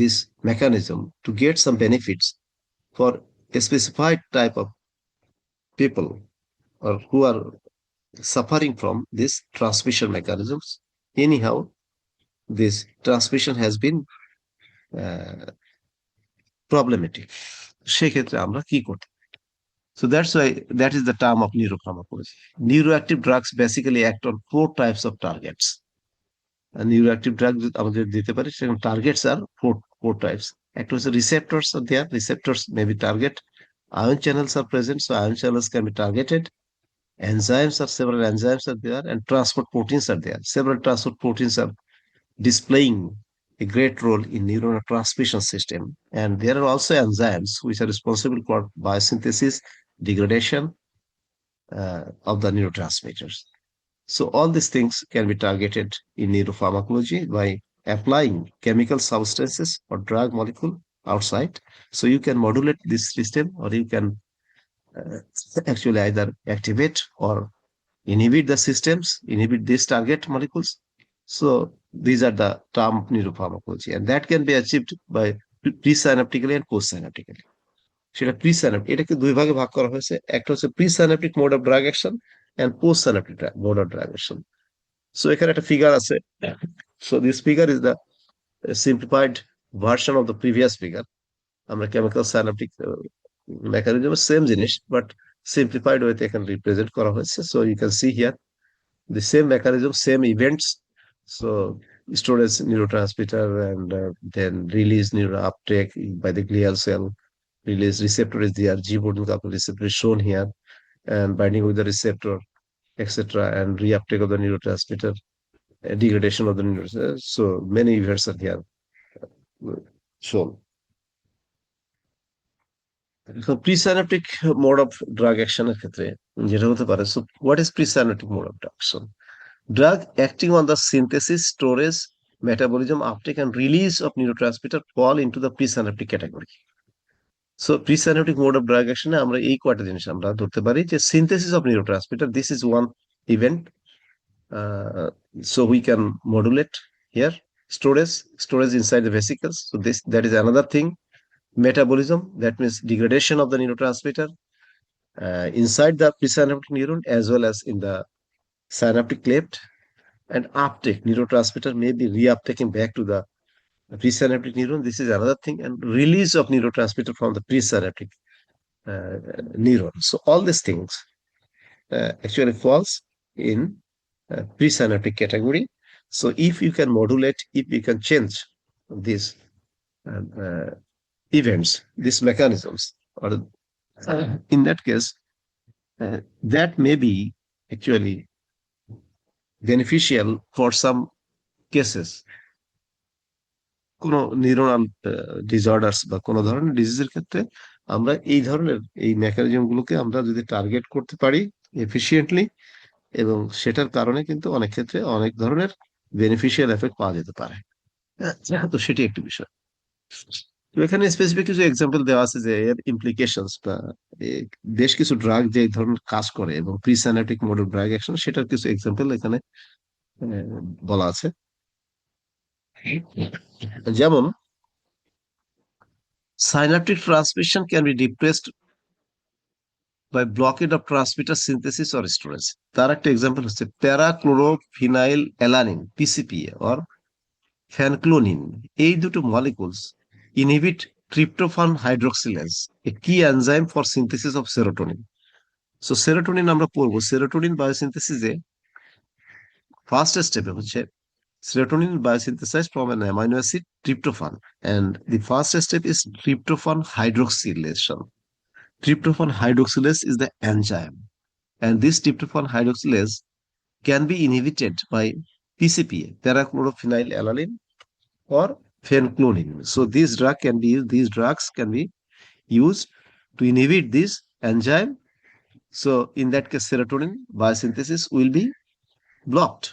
this mechanism to get some benefits for a specified type of people or who are suffering from these transmission mechanisms? Anyhow, this transmission has been problematic. সেক্ষেত্রে আমরা কি করতে? So that's why that is the term of neuropharmacology. Neuroactive drugs basically act on 4 types of targets. And neuroactive drugs আমাদের দিতে পারে, সেখানে targets are four types. একটা হচ্ছে receptors are there, receptors may be target. Ion channels are present, so ion channels can be targeted. Several enzymes are there, and transport proteins are there. Several transport proteins are displaying a great role in neuronal transmission system. And there are also enzymes which are responsible for biosynthesis, degradation of the neurotransmitters. So all these things can be targeted in neuropharmacology by applying chemical substances or drug molecule outside. So you can modulate this system, or you can uh, actually either activate or inhibit the systems, inhibit these target molecules. So these are the term of neuropharmacology, and that can be achieved by presynaptically and postsynaptically. সেটা প্রিসাইনাপটিক, এটাকে দুই ভাগে ভাগ করা হয়েছে। একটা হচ্ছে presynaptic mode of drug action and post synaptic mode of drug action. So এখানে একটা ফিগার আছে। So this figure is the simplified version of the previous figure. আমরা কেমিক্যাল সাইনাপটিক মেকানিজম সেম জিনিস, বাট সিম্পলিফাইড ওয়েতে এখানে represent করা হয়েছে। So you can see here the same mechanism, same events. So storage neurotransmitter, and then release neural uptake by the glial cell. Release receptor is there, G-protein coupled receptor is shown here, and binding with the receptor, etc. And reuptake of the neurotransmitter, degradation of the neurotransmitter. So many events are here shown. So presynaptic mode of drug action এর ক্ষেত্রে যেটা হতে পারে, so what is presynaptic mode of drug action? Drug acting on the synthesis, storage, metabolism, uptake, and release of neurotransmitter fall into the presynaptic category. So presynaptic mode of drug action আমরা এই কয়টা জিনিস আমরা ধরতে পারি যে synthesis of neurotransmitter, this is one event. So we can modulate here. Storage inside the vesicles, so that is another thing. Metabolism, that means degradation of the neurotransmitter inside the presynaptic neuron as well as in the synaptic cleft. And uptake, neurotransmitter may be reuptaken back to the presynaptic neuron. This is another thing. And release of neurotransmitter from the presynaptic neuron. So all these things actually falls in presynaptic category. So if you can modulate, if you can change these events, these mechanisms, or in that case, that may be actually beneficial for some cases. কোনো neuronal disorders বা কোনো ধরনের ডিজিজের ক্ষেত্রে আমরা এই ধরনের এই mechanism গুলোকে আমরা যদি টার্গেট করতে পারি এফিশিয়েন্টলি, এবং সেটার কারণে কিন্তু অনেক ক্ষেত্রে অনেক ধরনের বেনিফিশিয়াল এফেক্ট পাওয়া যেতে পারে। তো সেটি একটি বিষয়। তো এখানে স্পেসিফিক কিছু এক্সাম্পল দেওয়া আছে যে এর ইমপ্লিকেশনস বা বেশ কিছু ড্রাগ যে ধরনের কাজ করে এবং প্রিসাইনাপটিক মোড অফ ড্রাগ অ্যাকশন, সেটার কিছু এক্সাম্পল এখানে বলা আছে। যেমন synaptic transmission can be depressed by blockade of transmitter synthesis or storage. তার একটা এক্সাম্পল হচ্ছে প্যারাক্লোরোফিনাইল অ্যালানিন, পিসিপিএ, or ফ্যানক্লোনিন। এই দুটো মলিকুলস ইনহিবিট ট্রিপ্টোফান হাইড্রোক্সিলেজ, এ কি enzyme for synthesis of serotonin. So serotonin আমরা পড়বো। সেরোটোনিন বায়োসিনথেসিসে ফার্স্ট স্টেপে হচ্ছে serotonin biosynthesized from an amino acid tryptophan, and the first step is tryptophan hydroxylation. Tryptophan hydroxylase is the enzyme, and this tryptophan hydroxylase can be inhibited by PCPA, parachlorophenylalanine, or phenyclonin. So these drugs can be used to inhibit this enzyme. So in that case, serotonin biosynthesis will be blocked.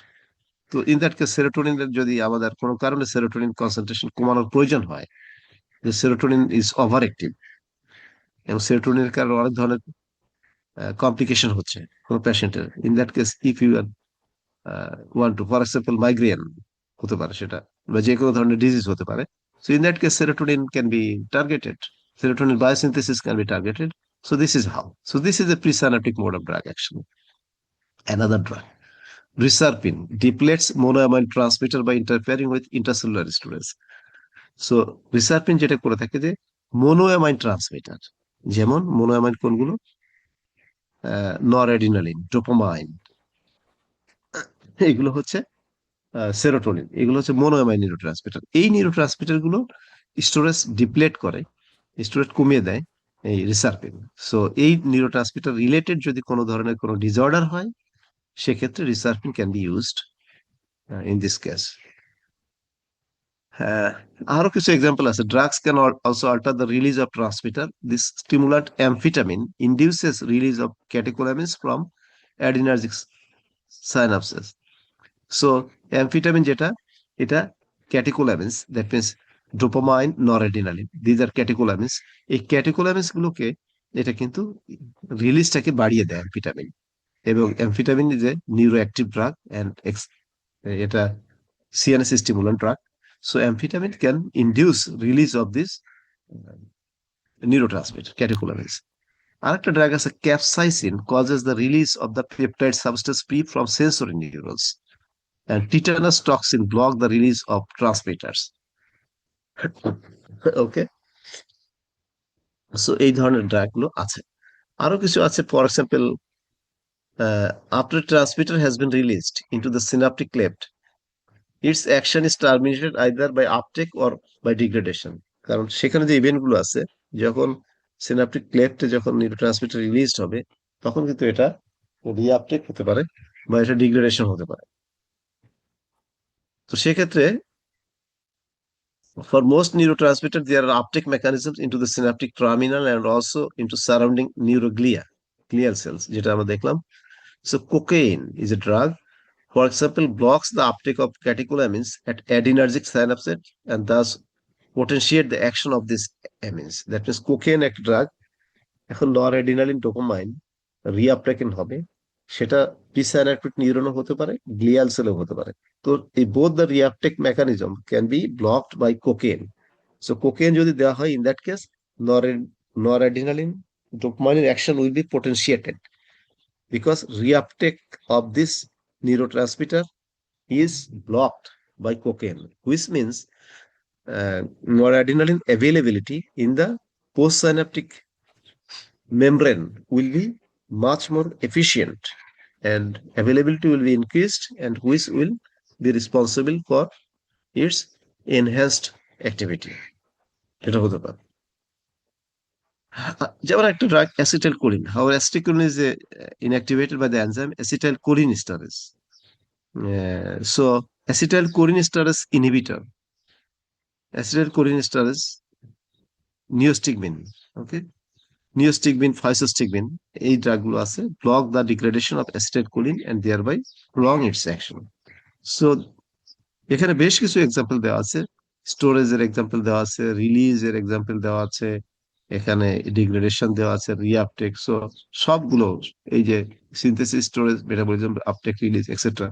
তো in that case সেরোটোনিনের যদি আমাদের কোনো কারণে serotonin concentration কমানোর প্রয়োজন হয়, যে serotonin is over active, এবং সেরোটোনিনের কারণে অনেক ধরনের কমপ্লিকেশন হচ্ছে কোনো পেশেন্টের। In that case if you want to, for example migraine হতে পারে সেটা, বা যে কোনো ধরনের ডিজিজ হতে পারে। So in that case serotonin can be targeted, serotonin biosynthesis can be targeted. So this is how. So this is a presynaptic mode of drug action. Another drug, Reserpine, depletes monoamine transmitter by interfering with intracellular storage. So Reserpine যেটা করে থাকে যে মোনোঅ্যামাইন transmitter, যেমন মোনোঅ্যামাইন কোনগুলো, নরঅ্যাড্রিনালিন, dopamine, এগুলো হচ্ছে serotonin, এগুলো হচ্ছে মোনোঅ্যামাইন নিউরোট্রান্সমিটার। এই নিউরোট্রান্সমিটার গুলো স্টোরেজ ডিপ্লেট করে, স্টোরেজ কমিয়ে দেয় এই রিসার্পিন। সো এই নিউরোট্রান্সমিটার রিলেটেড যদি কোনো ধরনের কোনো ডিসঅর্ডার হয়, সেক্ষেত্রে reserpine can be used in this case. হ্যাঁ, আরো কিছু এক্সাম্পল আছে। Drugs can also alter the release of transmitter. This stimulant amphetamine induces release of catecholamines from adrenergic synapses. So amphetamine যেটা, এটা catecholamines, that means dopamine, noradrenaline, these are catecholamines. এই catecholamines গুলোকে এটা কিন্তু রিলিজটাকে বাড়িয়ে দেয় অ্যাম্ফিটামিন। এবং amphetamine is a neuroactive drug and এটা CNS stimulant drug. So amphetamine can induce release of this neurotransmitter catecholamines. আরেকটা ড্রাগ আছে capsaicin, causes the release of the peptide substance P from sensory neurons, and tetanus toxin block the release of transmitters. Okay, so এই ধরনের drug গুলো আছে। আরো কিছু আছে, for example after transmitter has been released into the synaptic cleft, its action is terminated either by uptake or by degradation. কারণ সেখানে যে ইভেন্ট গুলো আছে, যখন সিনাপটিক ক্লেফটে যখন নিউরোট্রান্সমিটার রিলিজড হবে, তখন কিন্তু এটা রিআপটেক হতে পারে বা এটা ডিগ্রেডেশন হতে পারে। তো সেক্ষেত্রে for most neurotransmitters there are uptake mechanisms into the synaptic terminal and also into surrounding neuroglia, glial cells, যেটা আমরা দেখলাম। So cocaine is a drug, for example, blocks the uptake of catecholamines at adrenergic synapses and thus potentiate the action of these amines. That means cocaine একটা drug, এখন নরএড্রিনালিন, dopamine রিআপটেকেন হবে, সেটা প্রিসাইনাপটিক নিউরনও হতে পারে, glial সেলও হতে পারে। তো এই both the reuptake mechanism can be blocked by cocaine. So cocaine যদি দেওয়া হয়, ইন দ্যাট কেস নরএড্রিনালিন, ডোপামাইনের action will be potentiated because reuptake of this neurotransmitter is blocked by cocaine, which means noradrenaline availability in the postsynaptic membrane will be much more efficient and availability will be increased, and which will be responsible for its enhanced activity. এটা হতে পারে। যেমন একটা drug acetylcholine, how acetylcholine is inactivated by the enzyme acetylcholinesterase. So acetylcholinesterase inhibitor, acetylcholinesterase, neostigmine, okay, neostigmine, physostigmine, এই ড্রাগগুলো আছে, block the degradation of acetylcholine and thereby prolong its action. So এখানে বেশ কিছু এক্সাম্পল দেওয়া আছে, স্টোরেজের এক্সাম্পল দেওয়া আছে, রিলিজের এক্সাম্পল দেওয়া আছে, এখানে ডিগ্রেডেশন দেওয়া আছে, রিআপটেক। সো সবগুলো এই যে synthesis, storage, metabolism, uptake, release etcetera,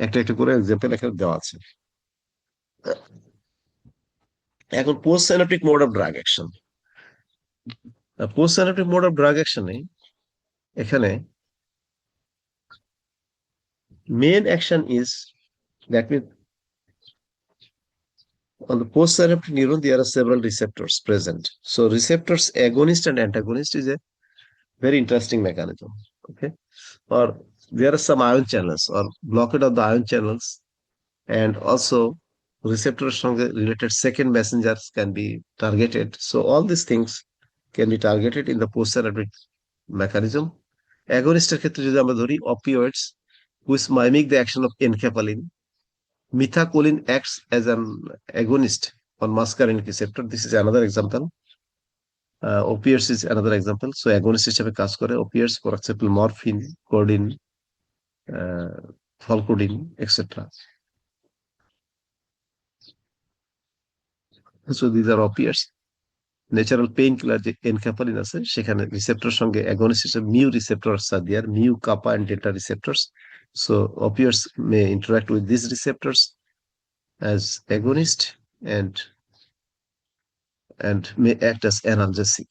একটা একটা করে এক্সাম্পল এখানে দেওয়া আছে। এখন post synaptic mode of drug action. Post synaptic mode of drug অ্যাকশনে এখানে main action is that mean on the postsynaptic neuron there are several receptors present. So receptors agonist and antagonist is a very interesting mechanism. Okay, or there are some ion channels or blockade of the ion channels, and also receptors related second messengers can be targeted. So all these things can be targeted in the postsynaptic mechanism. Agonist ক্ষেত্রে যদি আমরা ধরি opioids which mimic the action of enkephalin. Methacholine acts as an agonist on muscarinic receptor. This is another example. Opiates is another example. So agonist হিসেবে কাজ করে opiates, for example, morphine, codeine, valcodeine, etc. So these are opiates. Natural pain killer যে enkephalin আছে, সেখানে receptor সঙ্গে agonist হিসেবে mu receptors are there, mu, kappa and delta receptors. So opiates may interact with these receptors as agonist and may act as analgesic.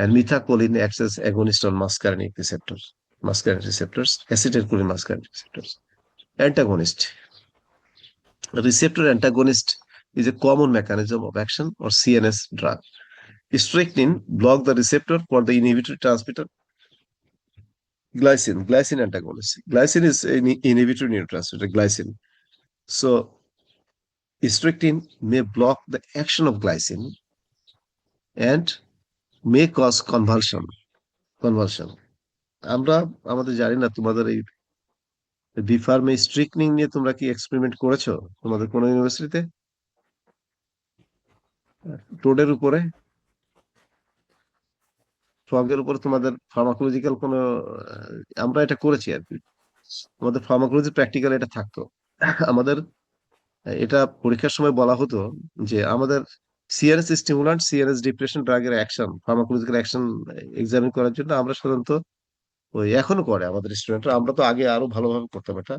And methacholine acts as agonist on muscarinic receptors, acetylcholine muscarinic receptors. Antagonist, receptor antagonist is a common mechanism of action or CNS drug. Strychnine block the receptor for the inhibitory transmitter glycine antagonist. Glycine is an inhibitory neurotransmitter, glycine. So strychnine may block the action of glycine and may cause convulsion. আমরা আমাদের জানি না তোমাদের এই B ফার্মে স্ট্রিকনিং নিয়ে তোমরা কি এক্সপেরিমেন্ট করেছো তোমাদের কোনো ইউনিভার্সিটিতে টোডের উপরে ফগের উপরে তোমাদের ফার্মাকোলজিক্যাল কোনো আমরা এটা করেছি আর কি আমাদের ফার্মাকোলজি প্র্যাকটিক্যাল এটা থাকতো আমাদের এটা পরীক্ষার সময় বলা হতো যে আমাদের সিআরএস স্টিমুলান্ট সিআরএস ডিপ্রেশন ড্রাগের অ্যাকশন ফার্মাকোলজিক্যাল অ্যাকশন এক্সামিন করার জন্য আমরা সাধারণত ওই এখনো করে আমাদের স্টুডেন্টরা আমরা তো আগে আরো ভালোভাবে করতাম এটা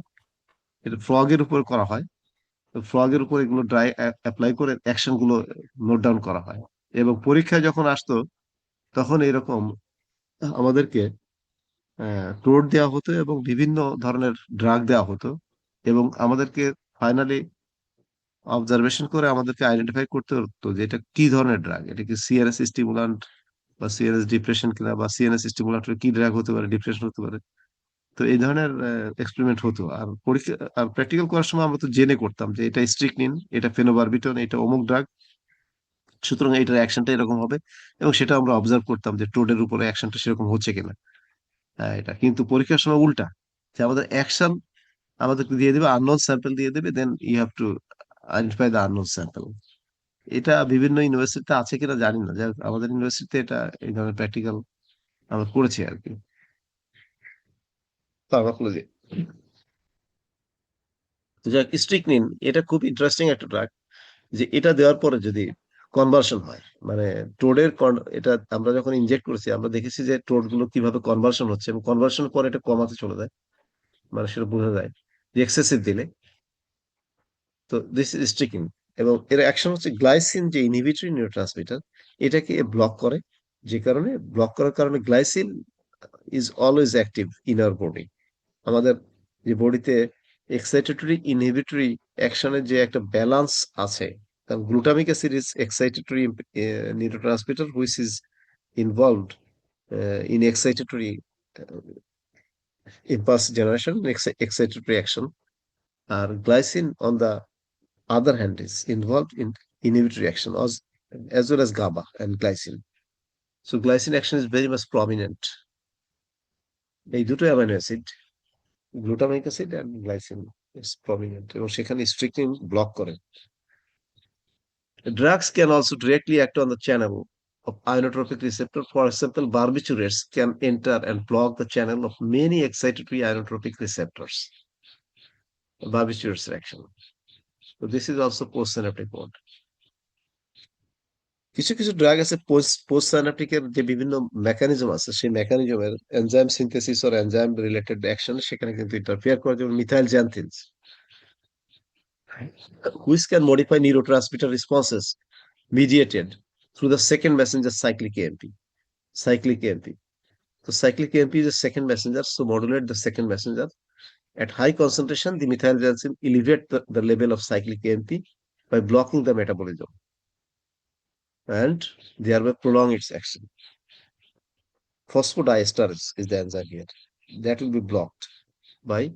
এটা ফ্রগের উপর করা হয় ফ্রগের উপর এগুলো ড্রাই অ্যাপ্লাই করে অ্যাকশন গুলো নোট ডাউন করা হয় এবং পরীক্ষায় যখন আসতো তখন এরকম আমাদেরকে টোড দেওয়া হতো এবং বিভিন্ন ধরনের ড্রাগ দেওয়া হতো এবং আমাদেরকে ফাইনালি অবজারভেশন করে আমাদেরকে আইডেন্টিফাই করতে হতো যে এটা কি ধরনের ড্রাগ এটা কি সিআরএস স্টিমুলান্ট বা সিআরএস ডিপ্রেশন কিনা বা সিএনএস স্টিমুলান্ট কি ড্রাগ হতে পারে ডিপ্রেশন হতে পারে তো এই ধরনের এক্সপেরিমেন্ট হতো আর পরীক্ষা আর প্র্যাকটিক্যাল করার সময় আমরা তো জেনে করতাম যে এটা স্ট্রিকনিন এটা ফেনোবারবিটন এটা অমুক ড্রাগ সুতরাং এটার অ্যাকশনটা এরকম হবে এবং সেটা আমরা অবজার্ভ করতাম যে টোডের উপরে অ্যাকশনটা সেরকম হচ্ছে কিনা এটা কিন্তু পরীক্ষার সময় উল্টা যে আমাদের অ্যাকশন আমাদেরকে দিয়ে দেবে আননোন স্যাম্পল দিয়ে দেবে then you have to identify the unknown sample এটা বিভিন্ন ইউনিভার্সিটিতে আছে কিনা জানি না যাই হোক, আমাদের ইউনিভার্সিটিতে এটা এই ধরনের প্র্যাকটিক্যাল আমরা করেছি আর কি ফার্মাকোলজি তো যাক স্ট্রিকনিন এটা খুব ইন্টারেস্টিং একটা ড্রাগ যে এটা দেওয়ার পরে যদি কনভার্সন হয় মানে টোডের এটা আমরা যখন ইনজেক্ট করেছি আমরা দেখেছি যে টোড গুলো কিভাবে কনভার্সন হচ্ছে এবং কনভার্সনের পরে এটা কমাতে চলে যায় মানে সেটা বোঝা যায় যে এক্সেসিভ দিলে তো দিস ইজ স্ট্রিকিং এবং এর অ্যাকশন হচ্ছে গ্লাইসিন যে ইনহিবিটরি নিউরোট্রান্সমিটার এটাকে ব্লক করে যে কারণে ব্লক করার কারণে glycine is always active in our body আমাদের যে বডিতে এক্সাইটেটরি ইনহিবিটরি অ্যাকশনের যে একটা ব্যালেন্স আছে কারণ glutamic acid is excitatory neurotransmitter which is involved in excitatory impulse generation, excitatory action. Glycine, on the other hand, is involved in inhibitory action as well as GABA and glycine. So glycine action is very much prominent. এই দুটো amino acid glutamic acid and glycine is prominent এবং সেখানে strychnine block করে drugs can also directly act on the channel of ionotropic receptor. For example, barbiturates can enter and block the channel of many excitatory ionotropic receptors. Barbiturates action. So this is also postsynaptic mode. কিছু কিছু drug আছে post সাইনাপটিকের যে বিভিন্ন mechanism আছে সেই মেকানিজমের enzyme synthesis or enzyme related action সেখানে কিন্তু ইন্টারফেয়ার করে যেমন methyl xanthines which can modify neurotransmitter responses mediated through the second messenger cyclic AMP. Cyclic AMP. So cyclic AMP is a second messenger, so modulate the second messenger. At high concentration, the methylglycine elevate the level of cyclic AMP by blocking the metabolism and thereby prolong its action. Phosphodiesterase is the enzyme here. That will be blocked by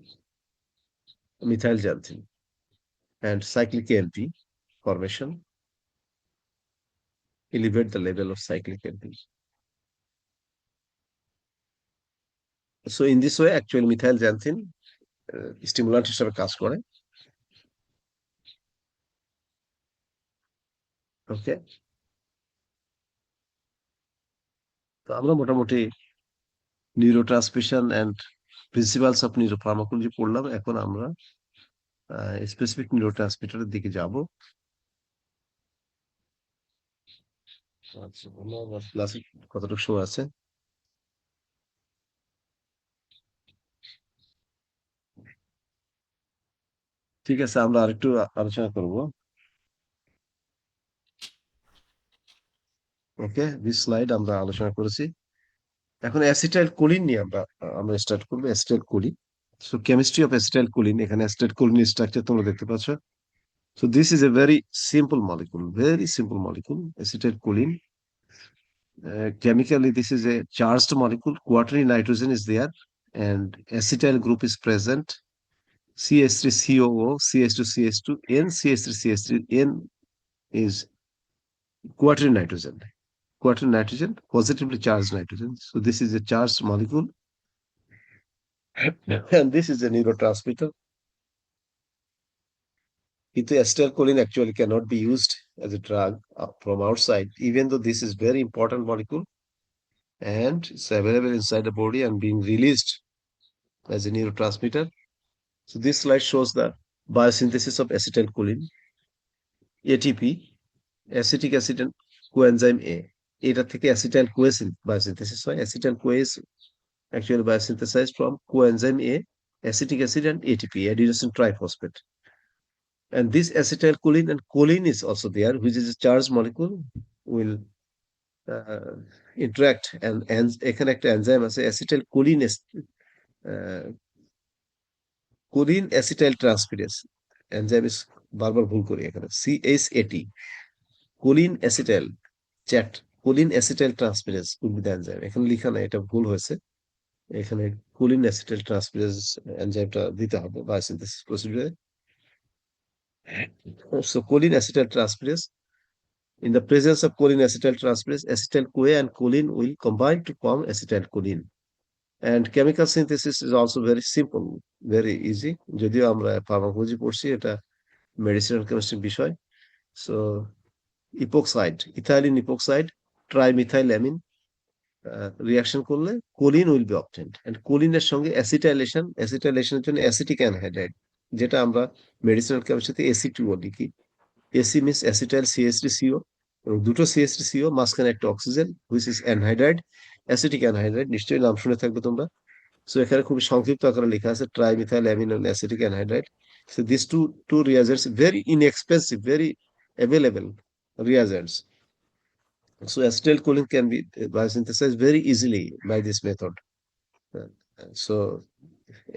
methylxanthine and cyclic AMP formation elevate the level of cyclic AMP. So in this way, actually methylxanthine stimulant হিসেবে কাজ করে ওকে তো আমরা মোটামুটি neurotransmission and principles of নিউরোফার্মাকোলজি পড়লাম এখন আমরা specific নিউরোট্রান্সমিটারের দিকে যাব আচ্ছা আমার ক্লাসে কতটুকু সময় আছে ঠিক আছে আমরা আরেকটু আলোচনা করব ওকে দিস স্লাইড আমরা আলোচনা করেছি এখন অ্যাসিটাইল কোলিন নিয়ে আমরা স্টার্ট করব acetylcholine so chemistry of acetylcholine এখানে অ্যাসিটাইল কোলিন স্ট্রাকচার তোমরা দেখতে পাচ্ছ so this is a very simple molecule acetylcholine chemically this is a charged molecule quaternary nitrogen is there and acetyl group is present CH3COO CH2CH2 N CH3CH3 N is quaternary nitrogen quaternary nitrogen, positively charged nitrogen. So this is a charged molecule, and this is a neurotransmitter. Into acetylcholine actually cannot be used as a drug from outside, even though this is very important molecule and it's available inside the body and being released as a neurotransmitter. So this slide shows the biosynthesis of acetylcholine, ATP, acetic acid and coenzyme A. এটা থেকে acetyl কোয়েসিন biosynthesis হয় acetyl Quess actually biosynthesized from coenzyme A, acetic acid and ATP, adenosine triphosphate. And this acetylcholine and choline is also there, which is a charged molecule, will uh, interact and এখানে একটা enzyme আছে acetylcholine choline acetyl transferase enzyme is বারবার ভুল করি এখানে CHAT choline acetyl chat choline acetyl transferase will be the enzyme এখানে লেখা নাই এটা ভুল হয়েছে এখানে choline acetyl transferase এনজাইমটা দিতে হবে biosynthesis প্রসিডিউরে so choline acetyl transferase. In the presence of choline acetyl transferase, acetyl-CoA and choline will combine to form acetylcholine. And chemical synthesis is also very simple, very easy. যদিও আমরা pharmacology পড়ছি এটা medicinal chemistry বিষয়। So epoxide, ethylene epoxide, trimethylamine reaction করলে choline will be obtained. And choline এর সঙ্গে acetylation, acetylation এর জন্য acetic anhydride, যেটা আমরা মেডিসিনাল কেমিস্ট্রিতে Ac2O লিখি। Ac means acetyl CH3CO এবং দুটো CH3CO মাঝখানে একটা oxygen which is anhydride acetic anhydride নিশ্চয়ই নাম শুনে থাকবে তোমরা সো এখানে খুব সংক্ষিপ্ত আকারে লেখা আছে trimethyl amino acetic anhydride so these two reagents very inexpensive very available reagents so acetylcholine can be biosynthesized very easily by this method so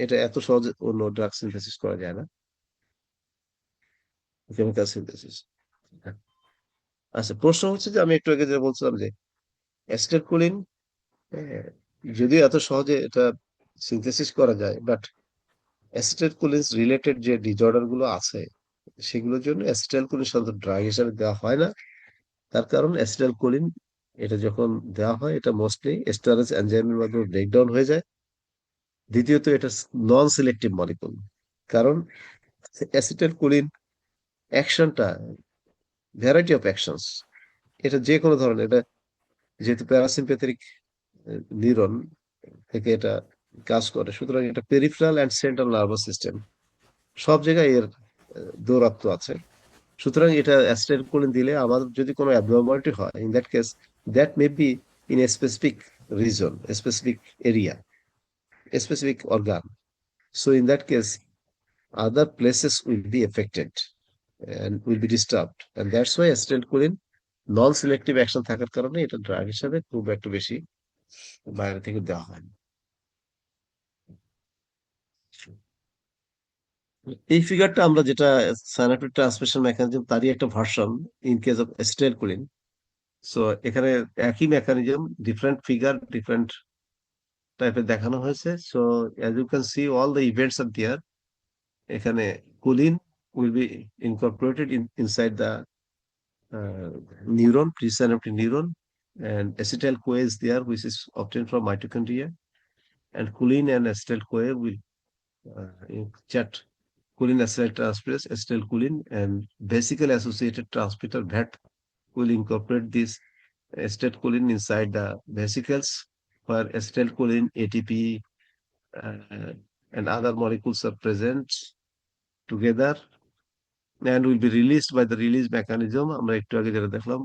এটা এত সহজে অন্য ড্রাগ সিনথেসিস করা যায় না কেমিক্যাল সিনথেসিস আচ্ছা প্রশ্ন হচ্ছে যে আমি একটু আগে যে বলছিলাম যে অ্যাসিটাইলকোলিন যদিও এত সহজে এটা সিনথেসিস করা যায় বাট অ্যাসিটাইলকোলিন রিলেটেড যে ডিসঅর্ডার গুলো আছে সেগুলোর জন্য অ্যাসিটাইলকোলিন সাধারণত ড্রাগ হিসাবে দেওয়া হয় না তার কারণ অ্যাসিটাইলকোলিন এটা যখন দেওয়া হয় এটা মোস্টলি এস্টারেজ এনজাইমের মাধ্যমে ব্রেকডাউন হয়ে যায় দ্বিতীয়ত এটা নন সিলেক্টিভ মলিকুল কারণ অ্যাসিটাইলকোলিন অ্যাকশনটা ভ্যারাইটি অফ অ্যাকশনস এটা যে কোনো ধরনের এটা যেহেতু প্যারাসিম্প্যাথেটিক নিউরন থেকে এটা কাজ করে সুতরাং এটা peripheral and central nervous system সব জায়গায় এর দৌরাত্ম আছে সুতরাং এটা অ্যাসিটাইলকোলিন দিলে আমাদের যদি কোনো অ্যাবনর্মালিটি হয় in that case that may be in a specific reason specific area specific organ so in that case other places will be affected and will be disturbed and that's why acetylcholine non-selective action থাকার কারণে এটা drug হিসাবে খুব একটু বেশি বাইরে থেকে দেওয়া হয় এই ফিগারটা আমরা যেটা সাইনাপটিক ট্রান্সমিশন মেকানিজম তারই একটা version in case of acetylcholine so এখানে একই মেকানিজম ডিফারেন্ট ফিগার ডিফারেন্ট টাইপের দেখানো হয়েছে so as you can see all the events are there এখানে choline will be incorporated inside the neuron, presynaptic neuron, and acetyl-CoA is there, which is obtained from mitochondria, and choline and acetyl-CoA will chat choline acetyl transferase, acetylcholine, and basically associated transmitter VAT will incorporate this acetylcholine inside the vesicles, where acetylcholine, ATP, and other molecules are present together and will be released by the release mechanism আমরা একটু আগে যেটা দেখলাম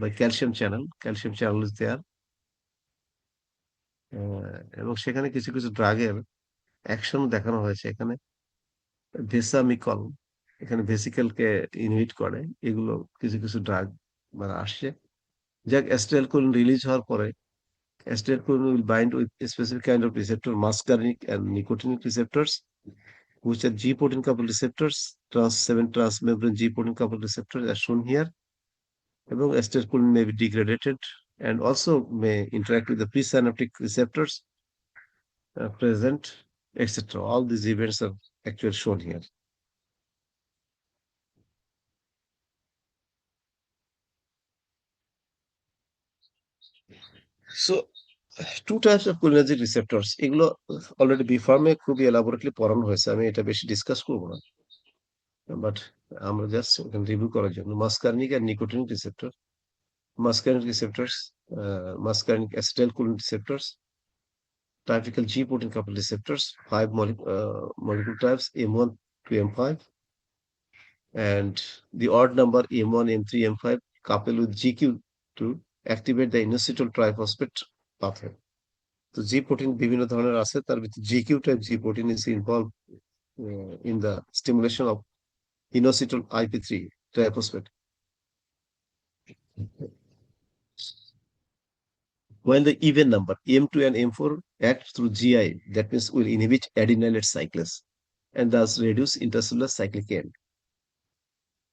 by calcium channel is there এবং সেখানে কিছু কিছু ড্রাগের অ্যাকশন দেখানো হয়েছে এখানে ভেসামিকল এখানে ভেসিকেলকে ইনহিবিট করে এগুলো কিছু কিছু ড্রাগ মানে আসছে যাক অ্যাসিটাইলকোলিন রিলিজ হওয়ার পরে acetylcholine will bind with a specific kind of receptor muscarinic and nicotinic receptors which are G protein coupled receptors, trans-7 transmembrane G protein coupled receptors as shown here. এবং acetylcholine may be degraded and also may interact with the presynaptic receptors present, etc. All these events are actually shown here. So two types of cholinergic receptors, এগুলো already B ফার্মে খুবই elaborately পড়ানো হয়েছে, আমি এটা বেশি discuss করবো না, বাট আমরা জাস্ট রিভিউ করার জন্য মাস্কার্নিক আর nicotinic receptor, muscarinic receptors, muscarinic acetylcholine receptors, typical G protein coupled receptors, molecule types M1 to M5, and the odd number M1, M3, M5 coupled with GQ to activate the inositol triphosphate pathway. So G protein বিভিন্ন ধরনের আছে, তার ভিতরে GQ type G protein is involved in the stimulation of inositol IP3 triphosphate. While the even number M2 and M4 act through GI, that means will inhibit adenylate cyclase and thus reduce intercellular cyclic end.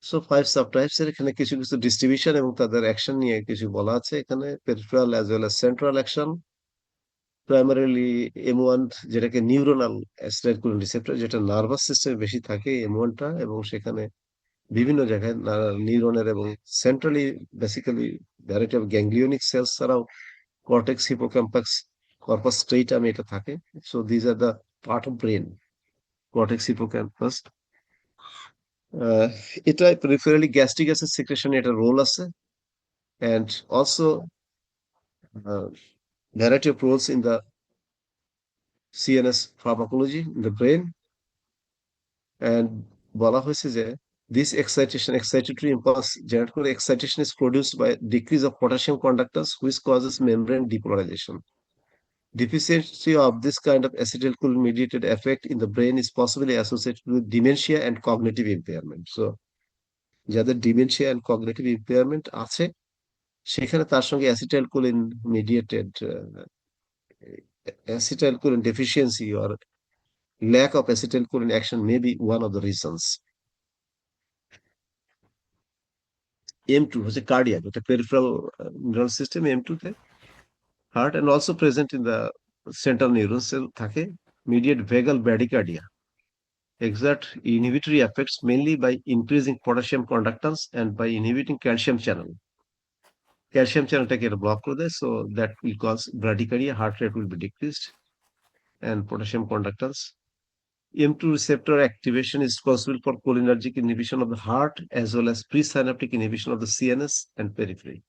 So 5 subtypes এর এখানে কিছু কিছু distribution এবং তাদের action নিয়ে কিছু বলা আছে এখানে, peripheral as well as central action. Primarily M1 যেটাকে নিউরোনাল অ্যাসিটাইলকোলিন রিসেপ্টর, যেটা নার্ভাস সিস্টেমে বেশি থাকে M1টা, এবং সেখানে বিভিন্ন জায়গায় নিউরনের এবং centrally basically variety of ganglionic cells ছাড়াও cortex, hippocampus, corpus stratum এটা থাকে। So these are the part of brain, cortex, hippocampus. এটা peripherally gastric acid secretion এটা রোল আছে, and also variety of roles in the CNS pharmacology in the brain, and বলা হয়েছে যে this excitatory impulse generate করে excitation is produced by decrease of potassium conductance which causes membrane depolarization. Deficiency of this kind of acetylcholine mediated effect in the brain is possibly associated with dementia and cognitive impairment. So যাদের dementia and cognitive impairment আছে সেখানে তার সঙ্গে acetylcholine mediated acetylcholine deficiency or lack of acetylcholine action may be one of the reasons. M2 হচ্ছে cardiac, এটা peripheral neural system M2 তে heart, and also present in the central neuron cell থাকে, mediate vagal bradycardia, exert inhibitory effects mainly by increasing potassium conductance and by inhibiting calcium channel. Calcium channel টাকে এটা block করে দেয়, so that will cause bradycardia, heart rate will be decreased, and potassium conductance. M2 receptor activation is responsible for cholinergic inhibition of the heart as well as presynaptic inhibition of the CNS and periphery.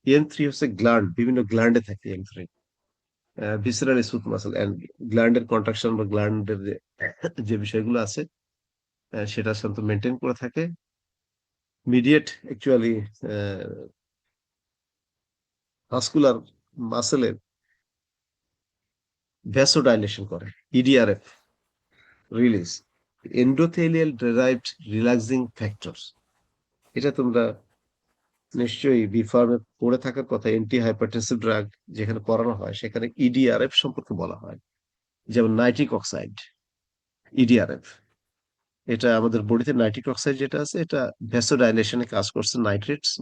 M3 হচ্ছে gland, বিভিন্ন গ্ল্যান্ডে থাকে M3, visceral smooth muscle and গ্ল্যান্ডের contraction বা গ্ল্যান্ডের যে বিষয়গুলো আছে সেটা সাধারণত মেনটেন করে থাকে, মিডিয়েট অ্যাকচুয়ালি ভাস্কুলার মাসেলের ভ্যাসোডাইলেশন করে, EDRF release, endothelial ডেরাইভড relaxing factors, এটা তোমরা নিশ্চয়ই বি ফার্মে পড়ে থাকার কথা, অ্যান্টি হাইপারটেনসিভ ড্রাগ যেখানে পড়ানো হয় সেখানে EDRF সম্পর্কে বলা হয়, যেমন নাইট্রিক অক্সাইড EDRF, এটা আমাদের বডিতে নাইট্রিক অক্সাইড যেটা আছে এটা ভ্যাসোডাইলেশনে কাজ করছে,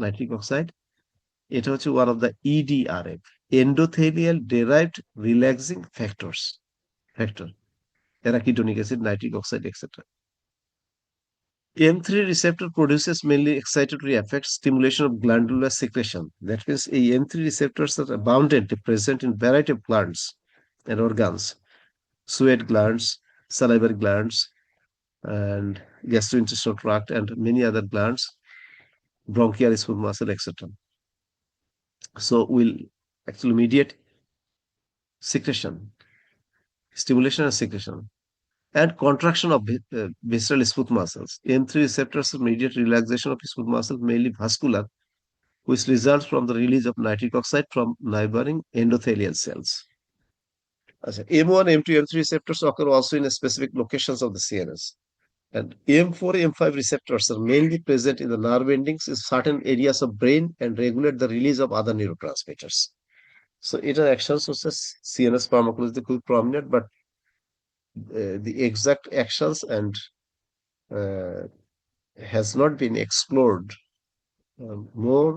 নাইট্রিক অক্সাইড, এটা হচ্ছে one of the EDRF, endothelial ডেরাইভড relaxing factor, arachidonic acid, nitric oxide etcetera. M3 receptor produces mainly excitatory effects, stimulation of glandular secretion. That means a M3 receptors are abundantly present in variety of glands and organs, sweat glands, salivary glands, and gastrointestinal tract, and many other glands, bronchial smooth muscle, etc. So will actually mediate secretion, stimulation and secretion, and contraction of visceral smooth muscles. M3 receptors mediate relaxation of smooth muscle, mainly vascular, which results from the release of nitric oxide from neighboring endothelial cells. M1, M2, M3 receptors occur also in specific locations of the CNS. And M4, M5 receptors are mainly present in the nerve endings in certain areas of brain and regulate the release of other neurotransmitters. So interactions with CNS pharmacology could be prominent, but the exact actions and has not been explored more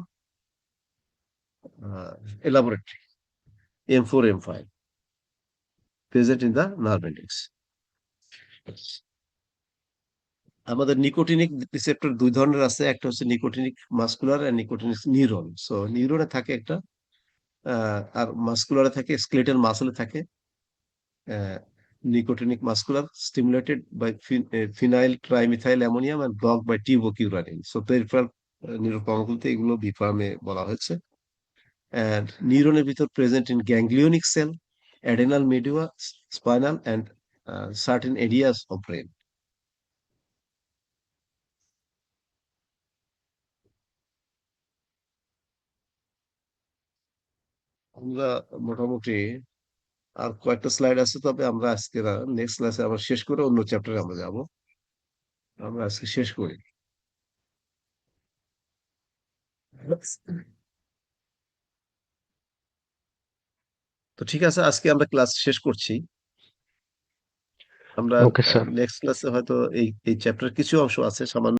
elaborately. M4, M5 present in the nerve endings. আমাদের nicotinic receptor দুই ধরনের আছে, একটা হচ্ছে nicotinic muscular আর nicotinic neuron. So নিউরনে থাকে একটা আর মাস্কুলারে থাকে, skeletal মাসলে থাকে, nicotinic muscular stimulated by phenyl trimethyl ammonium and blocked by tubocuranin. So peripheral নিউরোকর্নগুলোতে এগুলো বি ফার্মে বলা হয়েছে। and নিউরনের ভিতর present in ganglionic cell, adrenal medulla, spinal and certain areas of brain. আমরা মোটামুটি আর কয়েকটা স্লাইড আছে, তবে আমরা আজকে নেক্সট ক্লাসে আমরা শেষ করে অন্য চ্যাপ্টারে আমরা যাব। আমরা আজকে শেষ করি। তো ঠিক আছে, আজকে আমরা ক্লাস শেষ করছি। আমরা ওকে স্যার। নেক্সট ক্লাসে হয়তো এই চ্যাপ্টার কিছু অংশ আছে সামান্য